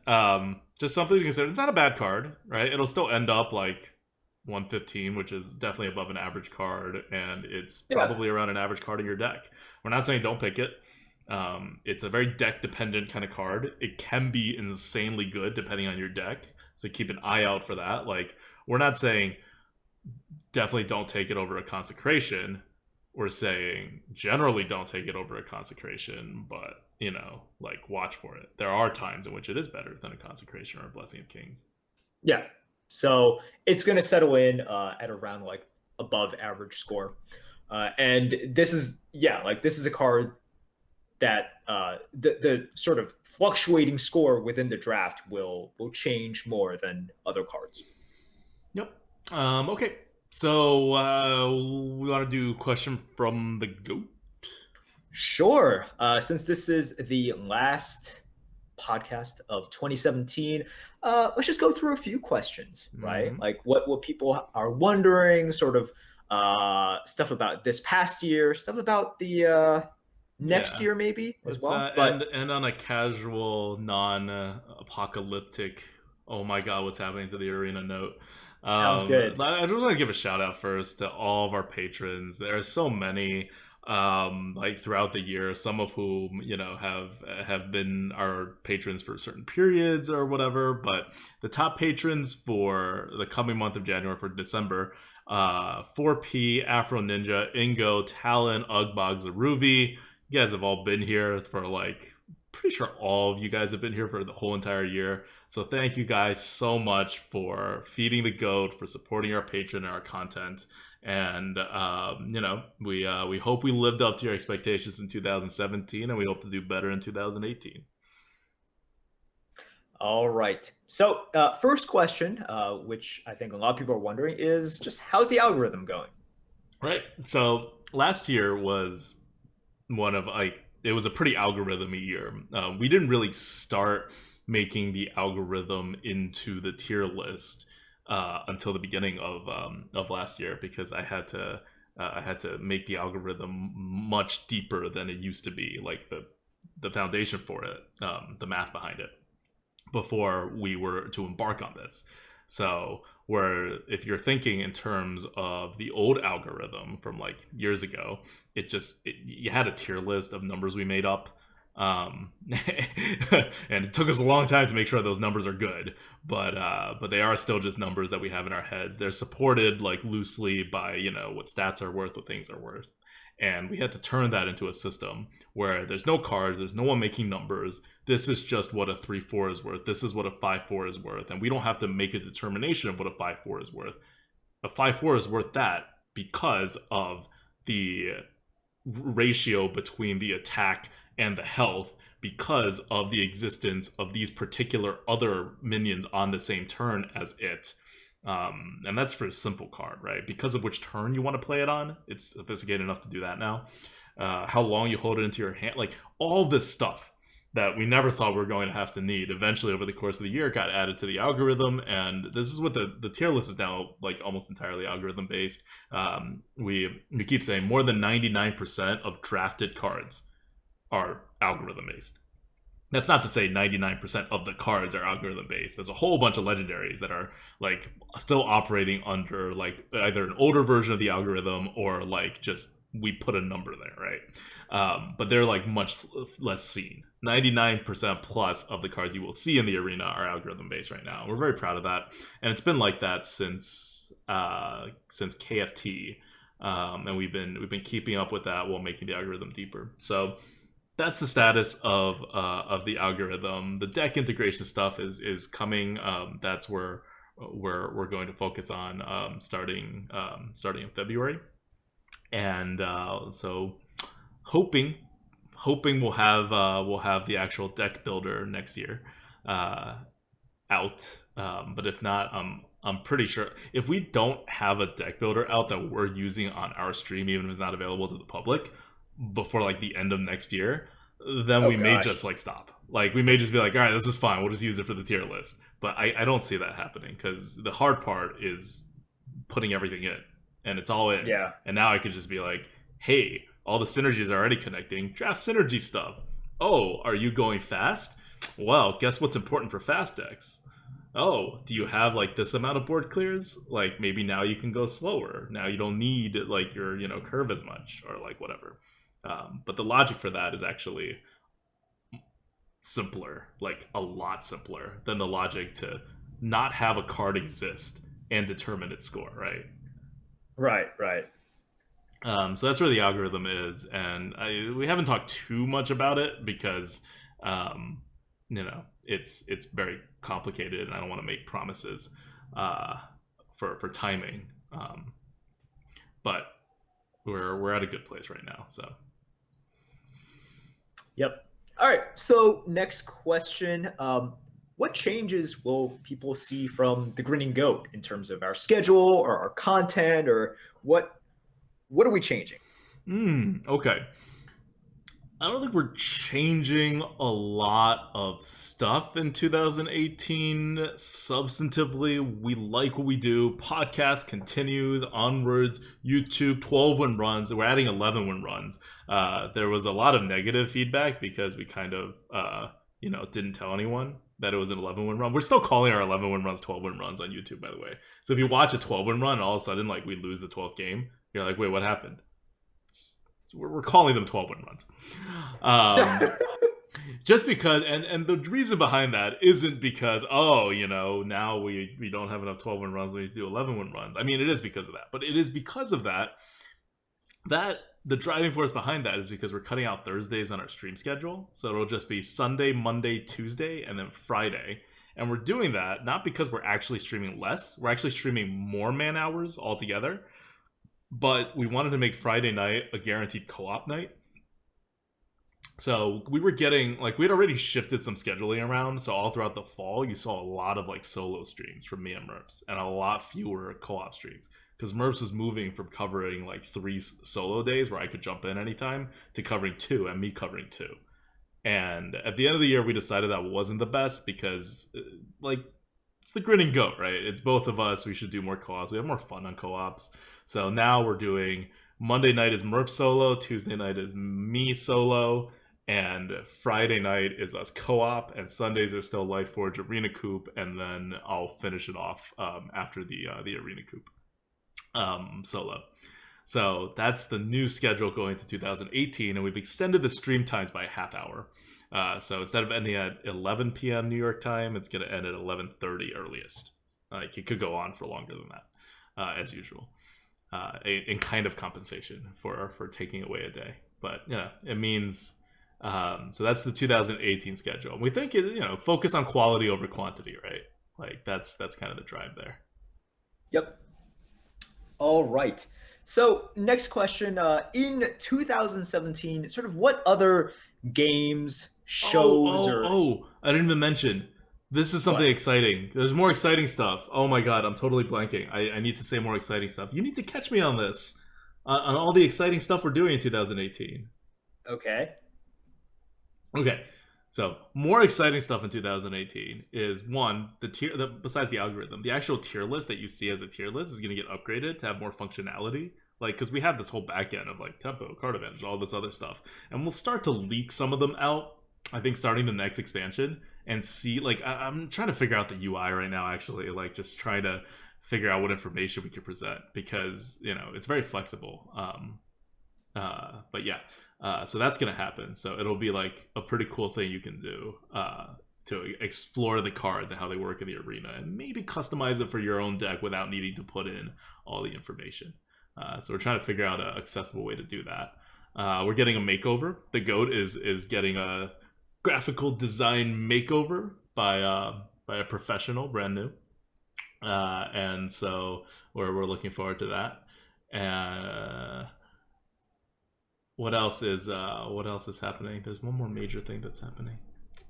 just something to consider. It's not a bad card, right? It'll still end up like 115, which is definitely above an average card, and it's probably around an average card in your deck. We're not saying don't pick it. It's a very deck-dependent kind of card. It can be insanely good depending on your deck, so keep an eye out for that. Like, we're not saying definitely don't take it over a Consecration. We're saying generally don't take it over a Consecration, but, you know, like, watch for it. There are times in which it is better than a Consecration or a Blessing of Kings. Yeah. So it's going to settle in at around like above average score. And this is, this is a card that the sort of fluctuating score within the draft will change more than other cards. Yep. Okay. So we want to do question from the GOAT? Sure. Since this is the last podcast of 2017, let's just go through a few questions, right? Like what people are wondering, sort of stuff about this past year, stuff about the next year maybe as well. But and on a casual, non-apocalyptic, oh my god, what's happening to the arena note. Sounds good. I just want to give a shout out first to all of our patrons. There are so many like throughout the year, some of whom, you know, have been our patrons for certain periods or whatever, but the top patrons for the coming month of January, for December, 4P, Afro Ninja, Ingo, Talon, Ugbog, Zaruvi. You guys have all been here for like, pretty sure all of you guys have been here for the whole entire year. So thank you guys so much for feeding the goat, for supporting our patron and our content. And, you know, we hope we lived up to your expectations in 2017, and we hope to do better in 2018. All right. So first question, which I think a lot of people are wondering, is just how's the algorithm going? Right. So last year was one of it was a pretty algorithm-y year. We didn't really start making the algorithm into the tier list until the beginning of last year, because I had to make the algorithm much deeper than it used to be, like the foundation for it, the math behind it, before we were to embark on this. So where if you're thinking in terms of the old algorithm from like years ago, you had a tier list of numbers we made up. And it took us a long time to make sure those numbers are good, but they are still just numbers that we have in our heads. They're supported like loosely by, you know, what stats are worth, what things are worth, and we had to turn that into a system where there's no cards, there's no one making numbers. This is just what a 3/4 is worth. This is what a 5/4 is worth, and we don't have to make a determination of what a 5/4 is worth. A 5/4 is worth that because of the ratio between the attack and the health, because of the existence of these particular other minions on the same turn as it. And that's for a simple card, right? Because of which turn you want to play it on. It's sophisticated enough to do that now. How long you hold it into your hand, like all this stuff that we never thought we were going to have to need eventually over the course of the year got added to the algorithm. And this is what the tier list is now, like almost entirely algorithm based. We keep saying more than 99% of drafted cards are algorithm based. That's not to say 99% of the cards are algorithm based. There's a whole bunch of legendaries that are like still operating under like either an older version of the algorithm or like just we put a number there, right? But they're like much less seen. 99% plus of the cards you will see in the arena are algorithm based right now. We're very proud of that, and it's been like that since KFT, and we've been keeping up with that while making the algorithm deeper. So that's the status of the algorithm. The deck integration stuff is coming. That's where we're going to focus on starting in February, and so hoping we'll have the actual deck builder next year out. But if not, I'm pretty sure if we don't have a deck builder out that we're using on our stream, even if it's not available to the public, before like the end of next year, then we may just like stop. Like we may just be like, all right, this is fine, we'll just use it for the tier list. But I don't see that happening, because the hard part is putting everything in, and it's all in. Yeah. And now I could just be like, hey, all the synergies are already connecting, draft synergy stuff. Oh, are you going fast? Well, guess what's important for fast decks? Oh, do you have like this amount of board clears? Like maybe now you can go slower. Now you don't need like your, you know, curve as much, or like whatever. But the logic for that is actually simpler, like a lot simpler than the logic to not have a card exist and determine its score, right? Right. So that's where the algorithm is, and we haven't talked too much about it because, you know, it's very complicated, and I don't want to make promises for timing. But we're at a good place right now, so. Yep. All right. So next question. What changes will people see from the Grinning Goat in terms of our schedule or our content, or what are we changing? Okay. I don't think we're changing a lot of stuff in 2018 substantively. We like what we do. Podcast continues onwards. YouTube 12-win runs. We're adding 11-win runs. There was a lot of negative feedback because we kind of didn't tell anyone that it was an 11-win run. We're still calling our 11-win runs 12-win runs on YouTube, by the way. So if you watch a 12-win run and all of a sudden like we lose the 12th game, you're like, wait, what happened? We're calling them 12-win runs. Just because, and the reason behind that isn't because, now we don't have enough 12-win runs, we need to do 11-win runs. I mean, it is because of that. But it is because of that the driving force behind that is because we're cutting out Thursdays on our stream schedule. So it'll just be Sunday, Monday, Tuesday, and then Friday. And we're doing that not because we're actually streaming less. We're actually streaming more man hours altogether. But we wanted to make Friday night a guaranteed co-op night. So we were getting, like, we had already shifted some scheduling around. So all throughout the fall, you saw a lot of, like, solo streams from me and Merps. And a lot fewer co-op streams. Because Merps was moving from covering, like, 3 solo days where I could jump in anytime to covering 2 and me covering 2. And at the end of the year, we decided that wasn't the best because, like, it's the Grinning Goat, right? It's both of us. We should do more co-ops. We have more fun on co-ops. So now we're doing Monday night is Merp solo, Tuesday night is me solo, and Friday night is us co-op, and Sundays are still Lightforge Arena Coop, and then I'll finish it off after the Arena Coop solo. So that's the new schedule going to 2018, and we've extended the stream times by a half hour. So instead of ending at 11 p.m. New York time, it's going to end at 11:30 earliest. Like it could go on for longer than that, as usual, in kind of compensation for taking away a day. But yeah, it means so that's the 2018 schedule. And we think focus on quality over quantity, right? Like that's kind of the drive there. Yep. All right. So next question. In 2017, sort of what other games, shows, or I didn't even mention. This is something what? exciting. There's more exciting stuff. Oh my god, I'm totally blanking. I need to say more exciting stuff. You need to catch me on this. On all the exciting stuff we're doing in 2018. Okay. Okay. So, more exciting stuff in 2018 is one, besides the algorithm, the actual tier list that you see as a tier list is going to get upgraded to have more functionality. Like, because we have this whole backend of like tempo, card advantage, all this other stuff, and we'll start to leak some of them out. I think starting the next expansion and see, like, I'm trying to figure out the UI right now. Actually, like, just trying to figure out what information we can present because it's very flexible. But yeah, so that's gonna happen. So it'll be like a pretty cool thing you can do to explore the cards and how they work in the arena, and maybe customize it for your own deck without needing to put in all the information. So we're trying to figure out an accessible way to do that. We're getting a makeover. The GOAT is getting a graphical design makeover by a professional, brand new, and so we're looking forward to that. What else is happening? There's one more major thing that's happening.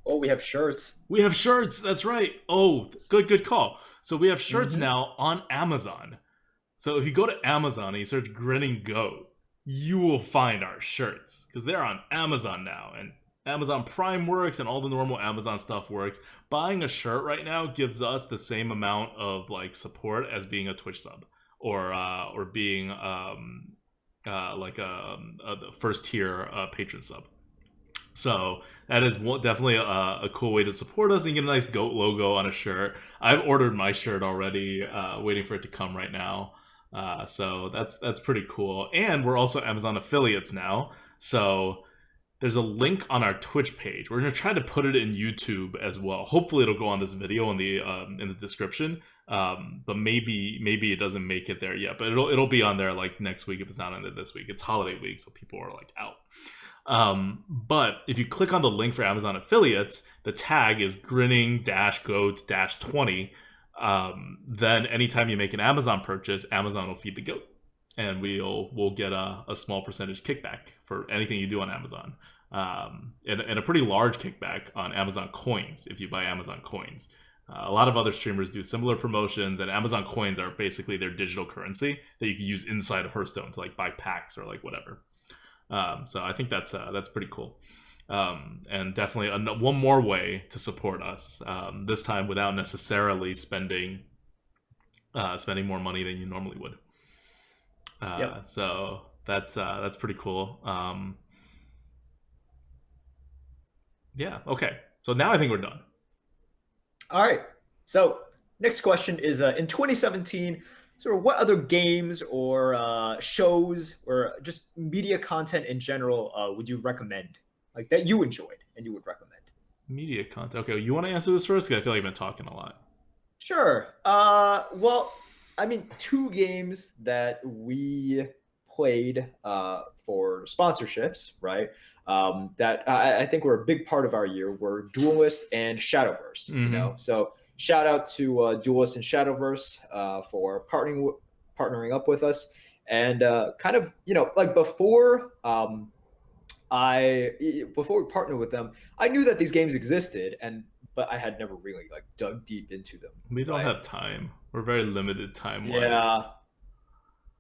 Oh, we have shirts. We have shirts. That's right. Oh, good call. So we have shirts now on Amazon. So if you go to Amazon and you search Grinning Goat, you will find our shirts because they're on Amazon now, and Amazon Prime works and all the normal Amazon stuff works. Buying a shirt right now gives us the same amount of like support as being a Twitch sub or being like a first tier patron sub. So that is definitely a cool way to support us and get a nice goat logo on a shirt. I've ordered my shirt already, waiting for it to come right now. So that's pretty cool. And we're also Amazon affiliates now. So there's a link on our Twitch page. We're gonna try to put it in YouTube as well. Hopefully it'll go on this video in the description. But maybe it doesn't make it there yet. But it'll be on there like next week if it's not on there this week. It's holiday week, so people are like out. But if you click on the link for Amazon affiliates, the tag is grinning-goat-20. Then anytime you make an Amazon purchase, Amazon will feed the goat, and we'll get a small percentage kickback for anything you do on Amazon, and a pretty large kickback on Amazon coins if you buy Amazon coins. A lot of other streamers do similar promotions, and Amazon coins are basically their digital currency that you can use inside of Hearthstone to like buy packs or like whatever. So I think that's pretty cool, and definitely one more way to support us. This time without necessarily spending more money than you normally would. Yep. So that's pretty cool. Yeah. Okay. So now I think we're done. All right. So next question is in 2017, sort of what other games or shows or just media content in general would you recommend, like that you enjoyed and you would recommend? Media content. Okay, you want to answer this first? 'Cause I feel like I've been talking a lot. Sure. Well, I mean, two games that we played for sponsorships, right? That I think were a big part of our year were Duelist and Shadowverse. You know, so shout out to Duelist and Shadowverse for partnering up with us, and kind of like before before we partnered with them, I knew that these games existed, but I had never really like dug deep into them. We don't have time. We're very limited time wise. Yeah.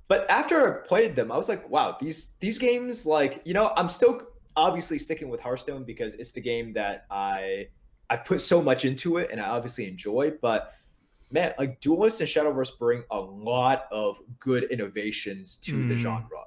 But after I played them, I was like, wow, these games, like, I'm still obviously sticking with Hearthstone because it's the game that I've put so much into it and I obviously enjoy. But man, like Duelist and Shadowverse bring a lot of good innovations to the genre.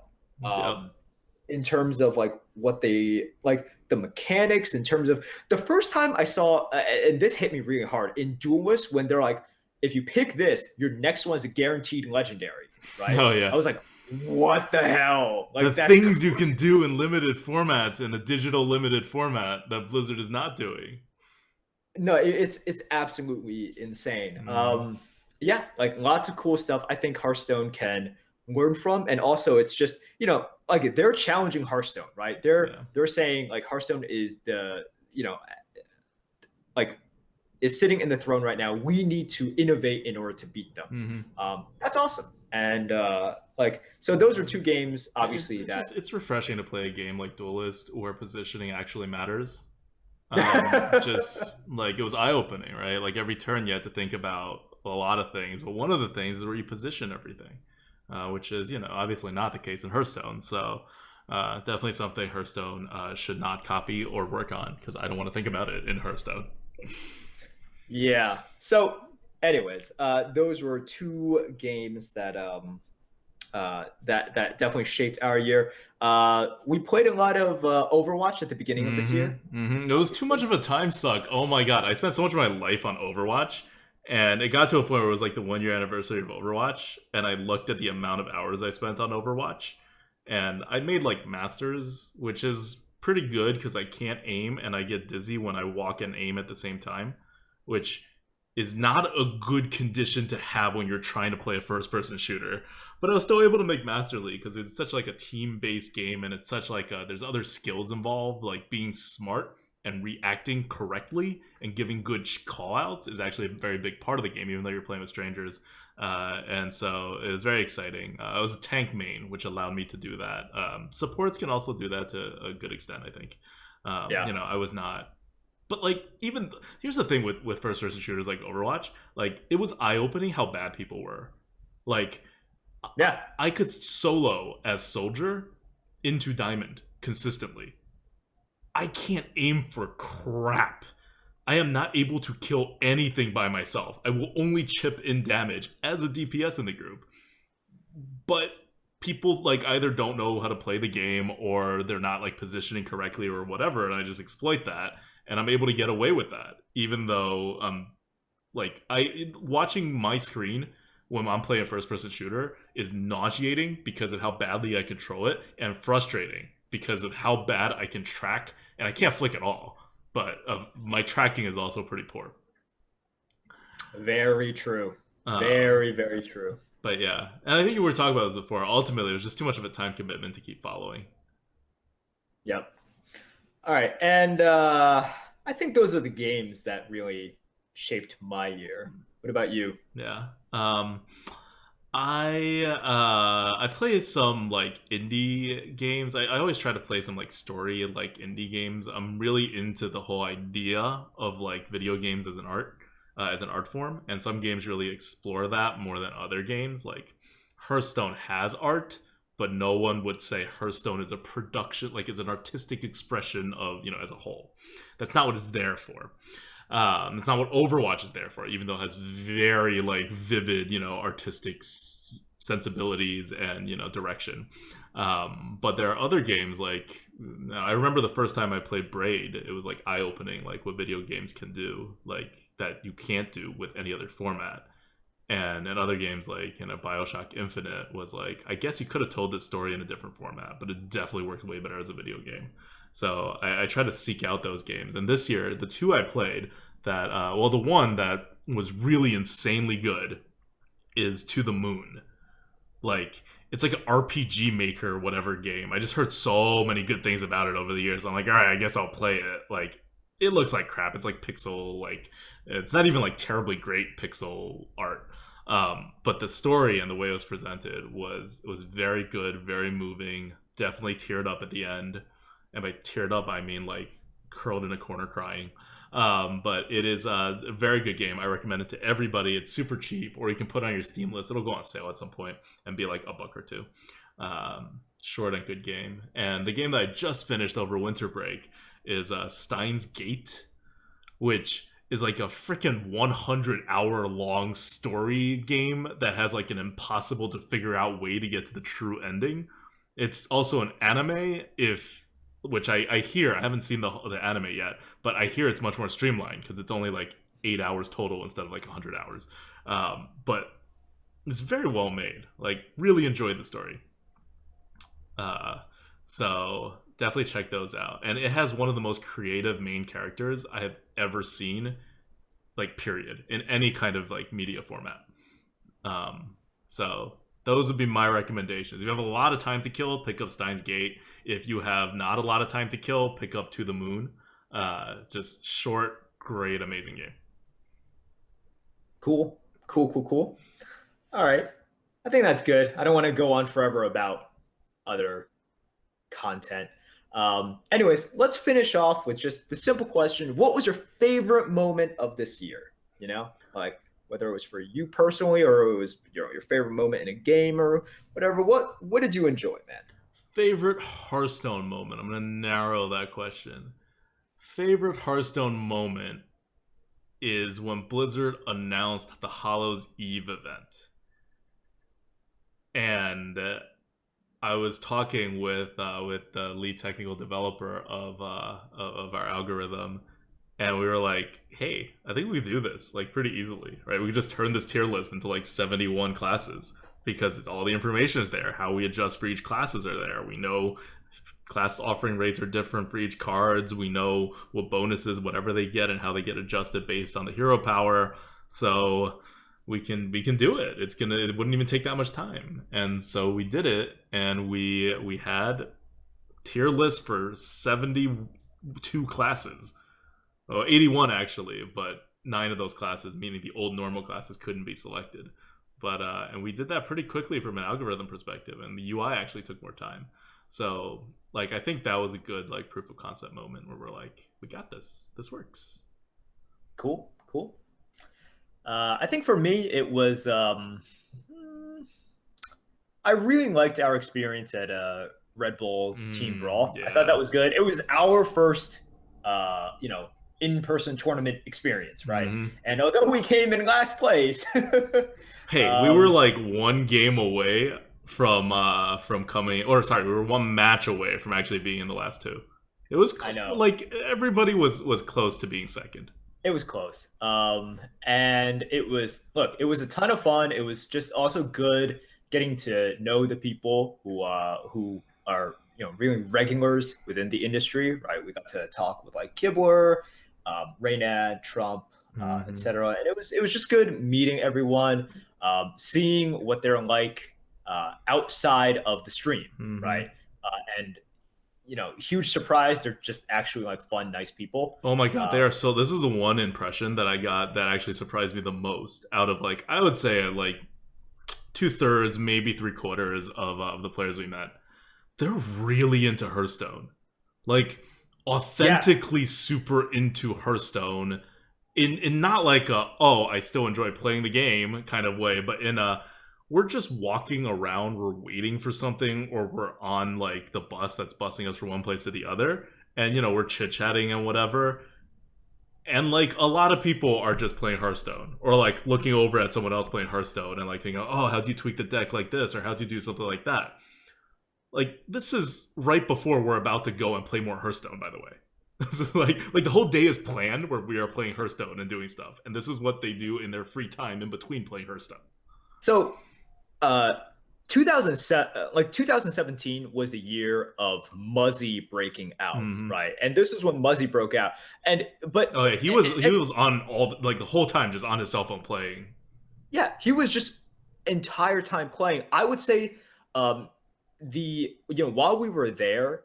In terms of like what they like, the mechanics, in terms of the first time I saw, and this hit me really hard in Duelist when they're like, if you pick this, your next one's a guaranteed legendary, right? Oh yeah. I was like, what the hell? Like, The that's things you can do in limited formats in a digital limited format that Blizzard is not doing. No, it's absolutely insane. Yeah, like lots of cool stuff I think Hearthstone can learn from, and also it's just, like they're challenging Hearthstone, right? They're saying like Hearthstone is the, like is sitting in the throne right now. We need to innovate in order to beat them. That's awesome. And like, so those are two games, obviously, it's refreshing to play a game like Duelist where positioning actually matters. Just like it was eye-opening, right? Like every turn you had to think about a lot of things, but one of the things is where you position everything, which is obviously not the case in Hearthstone. So definitely something Hearthstone should not copy or work on, because I don't want to think about it in Hearthstone. Yeah. So anyways, those were two games that that definitely shaped our year. We played a lot of Overwatch at the beginning of this year. It was too much of a time suck. Oh my god, I spent so much of my life on Overwatch, and it got to a point where it was like the 1 year anniversary of Overwatch, and I looked at the amount of hours I spent on Overwatch, and I made like Masters, which is pretty good because I can't aim and I get dizzy when I walk and aim at the same time, which is not a good condition to have when you're trying to play a first-person shooter. But I was still able to make Master League because it's such like a team-based game, and it's such like there's other skills involved, like being smart and reacting correctly and giving good call-outs is actually a very big part of the game, even though you're playing with strangers. And so it was very exciting. I was a tank main, which allowed me to do that. Supports can also do that to a good extent, I think. I was not... But like, even here's the thing with first-person shooters like Overwatch, like it was eye-opening how bad people were. Like, yeah, I could solo as Soldier into Diamond consistently. I can't aim for crap. I am not able to kill anything by myself. I will only chip in damage as a DPS in the group. But people like either don't know how to play the game, or they're not like positioning correctly or whatever, and I just exploit that. And I'm able to get away with that, even though like watching my screen when I'm playing a first-person shooter is nauseating because of how badly I control it, and frustrating because of how bad I can track, and I can't flick at all. But my tracking is also pretty poor. Very true. Very, very true. But yeah, and I think you were talking about this before. Ultimately, it was just too much of a time commitment to keep following. Yep. All right, and I think those are the games that really shaped my year. What about you? Yeah. I play some like indie games. I always try to play some like story like indie games. I'm really into the whole idea of like video games as an art form, and some games really explore that more than other games. Like Hearthstone has art, but no one would say Hearthstone is a production, like is an artistic expression of, as a whole. That's not what it's there for. It's not what Overwatch is there for, even though it has very like vivid, artistic sensibilities and, direction. But there are other games like, I remember the first time I played Braid, it was like eye-opening, like what video games can do, like that you can't do with any other format. And in other games like BioShock Infinite was like, I guess you could have told this story in a different format, but it definitely worked way better as a video game. So I try to seek out those games. And this year, the two I played that, the one that was really insanely good is To the Moon. Like, it's like an RPG Maker whatever game. I just heard so many good things about it over the years. I'm like, all right, I guess I'll play it. Like, it looks like crap. It's like pixel, like, it's not even like terribly great pixel art. But the story and the way it was presented was very good, very moving. Definitely teared up at the end. And by teared up, I mean like curled in a corner crying. But it is a very good game. I recommend it to everybody. It's super cheap, or you can put it on your Steam list. It'll go on sale at some point and be like $1 or $2. Short and good game. And the game that I just finished over winter break is Steins Gate, which is like a freaking 100-hour long story game that has like an impossible to figure out way to get to the true ending. It's also an anime, which I hear, I haven't seen the anime yet, but I hear it's much more streamlined because it's only like 8 hours total instead of like 100 hours. But it's very well made. Like, really enjoyed the story. So definitely check those out. And it has one of the most creative main characters I have ever seen, like, period, in any kind of like media format. So those would be my recommendations. If you have a lot of time to kill, pick up Steins Gate. If you have not a lot of time to kill, pick up To the Moon. Just short, great, amazing game. Cool. All right. I think that's good. I don't want to go on forever about other content. Anyways, let's finish off with just the simple question. What was your favorite moment of this year? You know, like whether it was for you personally or it was your favorite moment in a game or whatever. What did you enjoy, man? Favorite Hearthstone moment. I'm going to narrow that question. Favorite Hearthstone moment is when Blizzard announced the Hallows Eve event. And I was talking with the lead technical developer of our algorithm, and we were like, "Hey, I think we could do this like pretty easily, right? We could just turn this tier list into like 71 classes because it's all the information is there. How we adjust for each classes are there. We know class offering rates are different for each cards. We know what bonuses, whatever they get, and how they get adjusted based on the hero power. So we can do it. It wouldn't even take that much time." And so we did it, and we had tier lists for 72 classes. Oh, 81 actually, but 9 of those classes, meaning the old normal classes, couldn't be selected. But and we did that pretty quickly from an algorithm perspective, and the UI actually took more time. So, like, I think that was a good, like, proof of concept moment where we're like, we got this. This works. Cool. I think for me, it was, I really liked our experience at Red Bull Team Brawl. Yeah. I thought that was good. It was our first, in-person tournament experience, right? And although we came in last place, hey, we were like one game away from coming, or sorry, we were one match away from actually being in the last two. It was I know, like everybody was close to being second. It was close, and it was a ton of fun. It was just also good getting to know the people who are really regulars within the industry, right? We got to talk with like Kibler, Raynad, Trump, etc. And it was just good meeting everyone, seeing what they're like outside of the stream, right? And huge surprise. They're just actually like fun, nice people. Oh my god, they are so. This is the one impression that I got that actually surprised me the most out of like I would say like 2/3, maybe 3/4 of the players we met. They're really into Hearthstone, like authentically super into Hearthstone. In not like a I still enjoy playing the game kind of way, but in a we're just walking around, we're waiting for something, or we're on like the bus that's busing us from one place to the other, and we're chit-chatting and whatever, and like a lot of people are just playing Hearthstone or like looking over at someone else playing Hearthstone and like thinking, oh, how do you tweak the deck like this, or how do you do something like that. Like, this is right before we're about to go and play more Hearthstone, by the way. This is like the whole day is planned where we are playing Hearthstone and doing stuff, and this is what they do in their free time in between playing Hearthstone. So 2017 was the year of Muzzy breaking out, right? And this is when Muzzy broke out. But he was on all like the whole time just on his cell phone playing. Yeah, he was just entire time playing. I would say while we were there,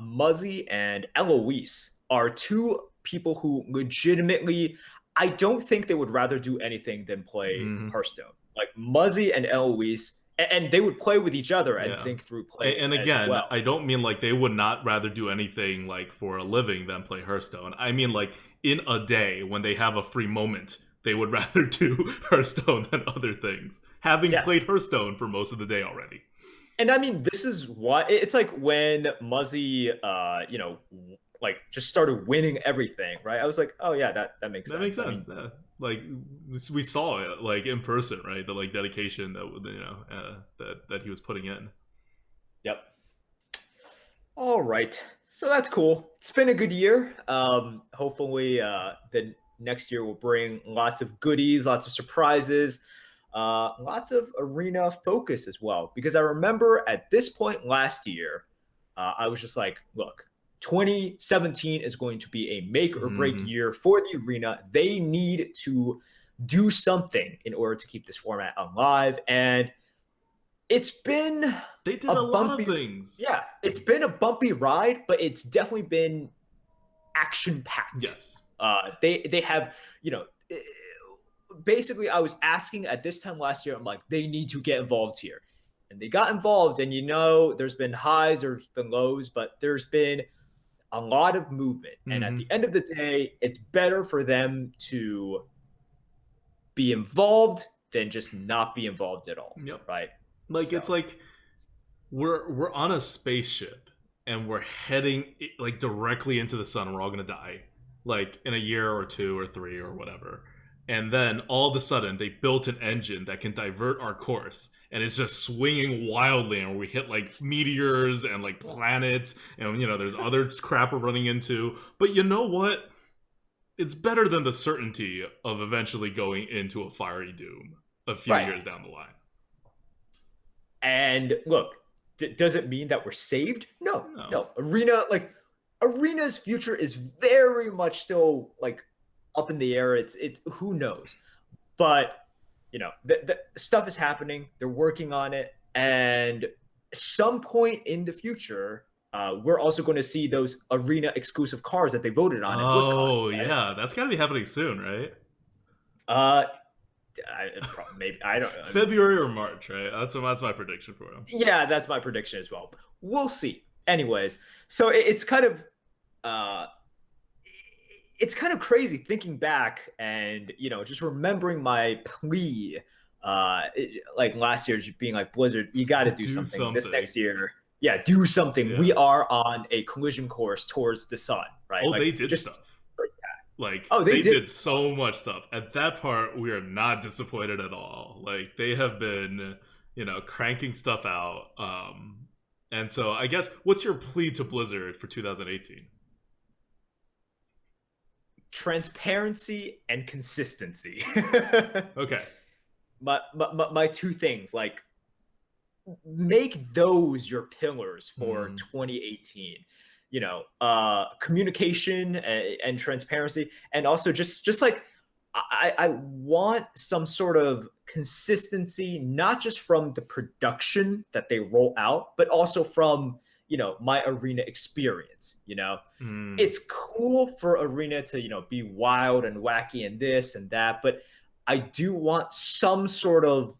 Muzzy and Eloise are two people who legitimately, I don't think they would rather do anything than play Hearthstone. Like Muzzy and Eloise, and they would play with each other and think through plays. And again, as well. I don't mean like they would not rather do anything like for a living than play Hearthstone. I mean like in a day when they have a free moment, they would rather do Hearthstone than other things, having played Hearthstone for most of the day already. And I mean, this is why it's like when Muzzy, like just started winning everything, right? I was like, oh yeah, that makes sense. That makes sense. Yeah. Like we saw it like in person, right? The like dedication that that he was putting in. Yep. All right, so that's cool. It's been a good year. Hopefully, the next year will bring lots of goodies, lots of surprises, lots of arena focus as well. Because I remember at this point last year, I was just like, look, 2017 is going to be a make or break year for the arena. They need to do something in order to keep this format alive. And it's been they did a lot of things. Yeah, it's been a bumpy ride, but it's definitely been action packed. Yes. They have, basically I was asking at this time last year, I'm like, they need to get involved here. And they got involved, and there's been highs, there's been lows, but there's been a lot of movement. And at the end of the day, it's better for them to be involved than just not be involved at all. Yep. Right? Like, so. It's like we're on a spaceship and we're heading like directly into the sun. We're all gonna die, like in a year or 2 or 3 or whatever. And then all of a sudden, they built an engine that can divert our course, and it's just swinging wildly, and we hit like meteors and like planets, and there's other crap we're running into. But you know what? It's better than the certainty of eventually going into a fiery doom a few years down the line. And look, does it mean that we're saved? No. Arena's future is very much still like up in the air. It's who knows, but the stuff is happening. They're working on it, and some point in the future, we're also going to see those arena exclusive cars that they voted on. Oh, right? Yeah, that's got to be happening soon, right? Maybe, I don't know. February or March, right? That's my prediction for them. Yeah, that's my prediction as well. We'll see. Anyways, so it's kind of crazy thinking back and just remembering my plea like last year, just being like, Blizzard, you got to do something this next year. Yeah, do something. Yeah. We are on a collision course towards the sun, right? Oh, they did stuff. Like, they did so much stuff. At that part, we are not disappointed at all. Like, they have been, cranking stuff out. And so I guess, what's your plea to Blizzard for 2018? Transparency and consistency. Okay. My two things, like, make those your pillars for 2018. Communication and transparency, and also just like I want some sort of consistency, not just from the production that they roll out, but also from my arena experience. It's cool for arena to be wild and wacky and this and that, but I do want some sort of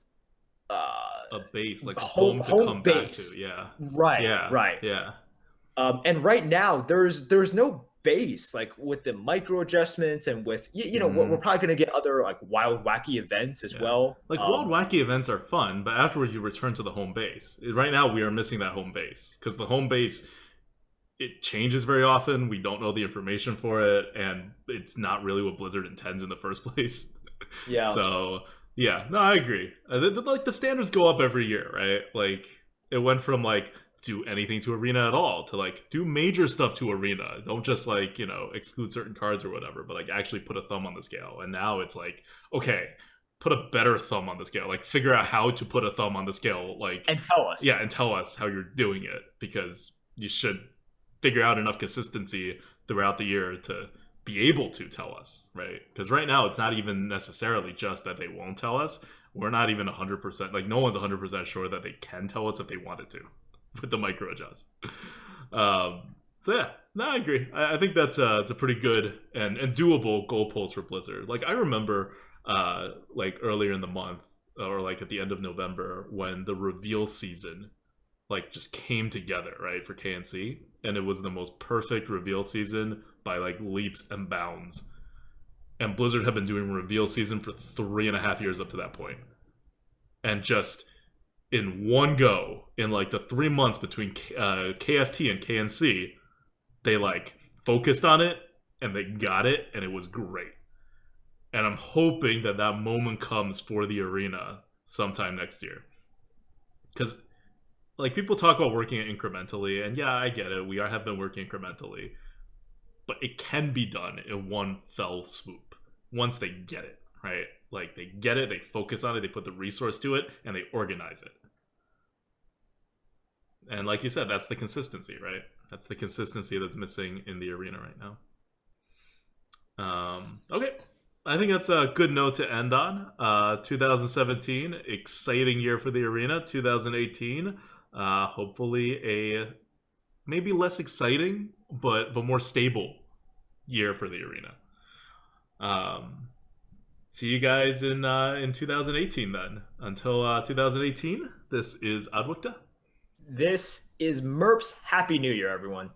a base, like a home to come back to. Yeah, right. And right now there's no base, like with the micro adjustments and with we're probably going to get other like wild wacky events as well. Like wild wacky events are fun, but afterwards you return to the home base. Right now we are missing that home base, because the home base, it changes very often. We don't know the information for it, and it's not really what Blizzard intends in the first place. Yeah. So yeah, no, I agree. Like the standards go up every year, right? Like it went from like do anything to arena at all to like do major stuff to arena. Don't just like exclude certain cards or whatever, but like actually put a thumb on the scale. And now it's like, okay, put a better thumb on the scale. Like figure out how to put a thumb on the scale, like, and tell us. Yeah, and tell us how you're doing it, because you should figure out enough consistency throughout the year to be able to tell us, right? Because right now it's not even necessarily just that they won't tell us. We're not even 100%, like no one's 100% sure that they can tell us if they wanted to with the micro adjust. So yeah, no, I agree. I think that's it's a pretty good and doable goalpost for Blizzard. Like I remember like earlier in the month, or like at the end of November, when the reveal season like just came together, right, for KNC, and it was the most perfect reveal season by like leaps and bounds. And Blizzard had been doing reveal season for 3.5 years up to that point, and just in one go, in like the 3 months between KFT and KNC, they like focused on it and they got it, and it was great. And I'm hoping that that moment comes for the arena sometime next year, because like people talk about working it incrementally, and yeah, I get it. We have been working incrementally, but it can be done in one fell swoop. once they get it, right? Like, they get it, they focus on it, they put the resource to it, and they organize it. And like you said, that's the consistency, right? That's the consistency that's missing in the arena right now. Okay. I think that's a good note to end on. 2017, exciting year for the arena. 2018, hopefully a maybe less exciting, but more stable year for the arena. See you guys in 2018 then. Until 2018, this is ADWCTA. This is Merps. Happy New Year, everyone.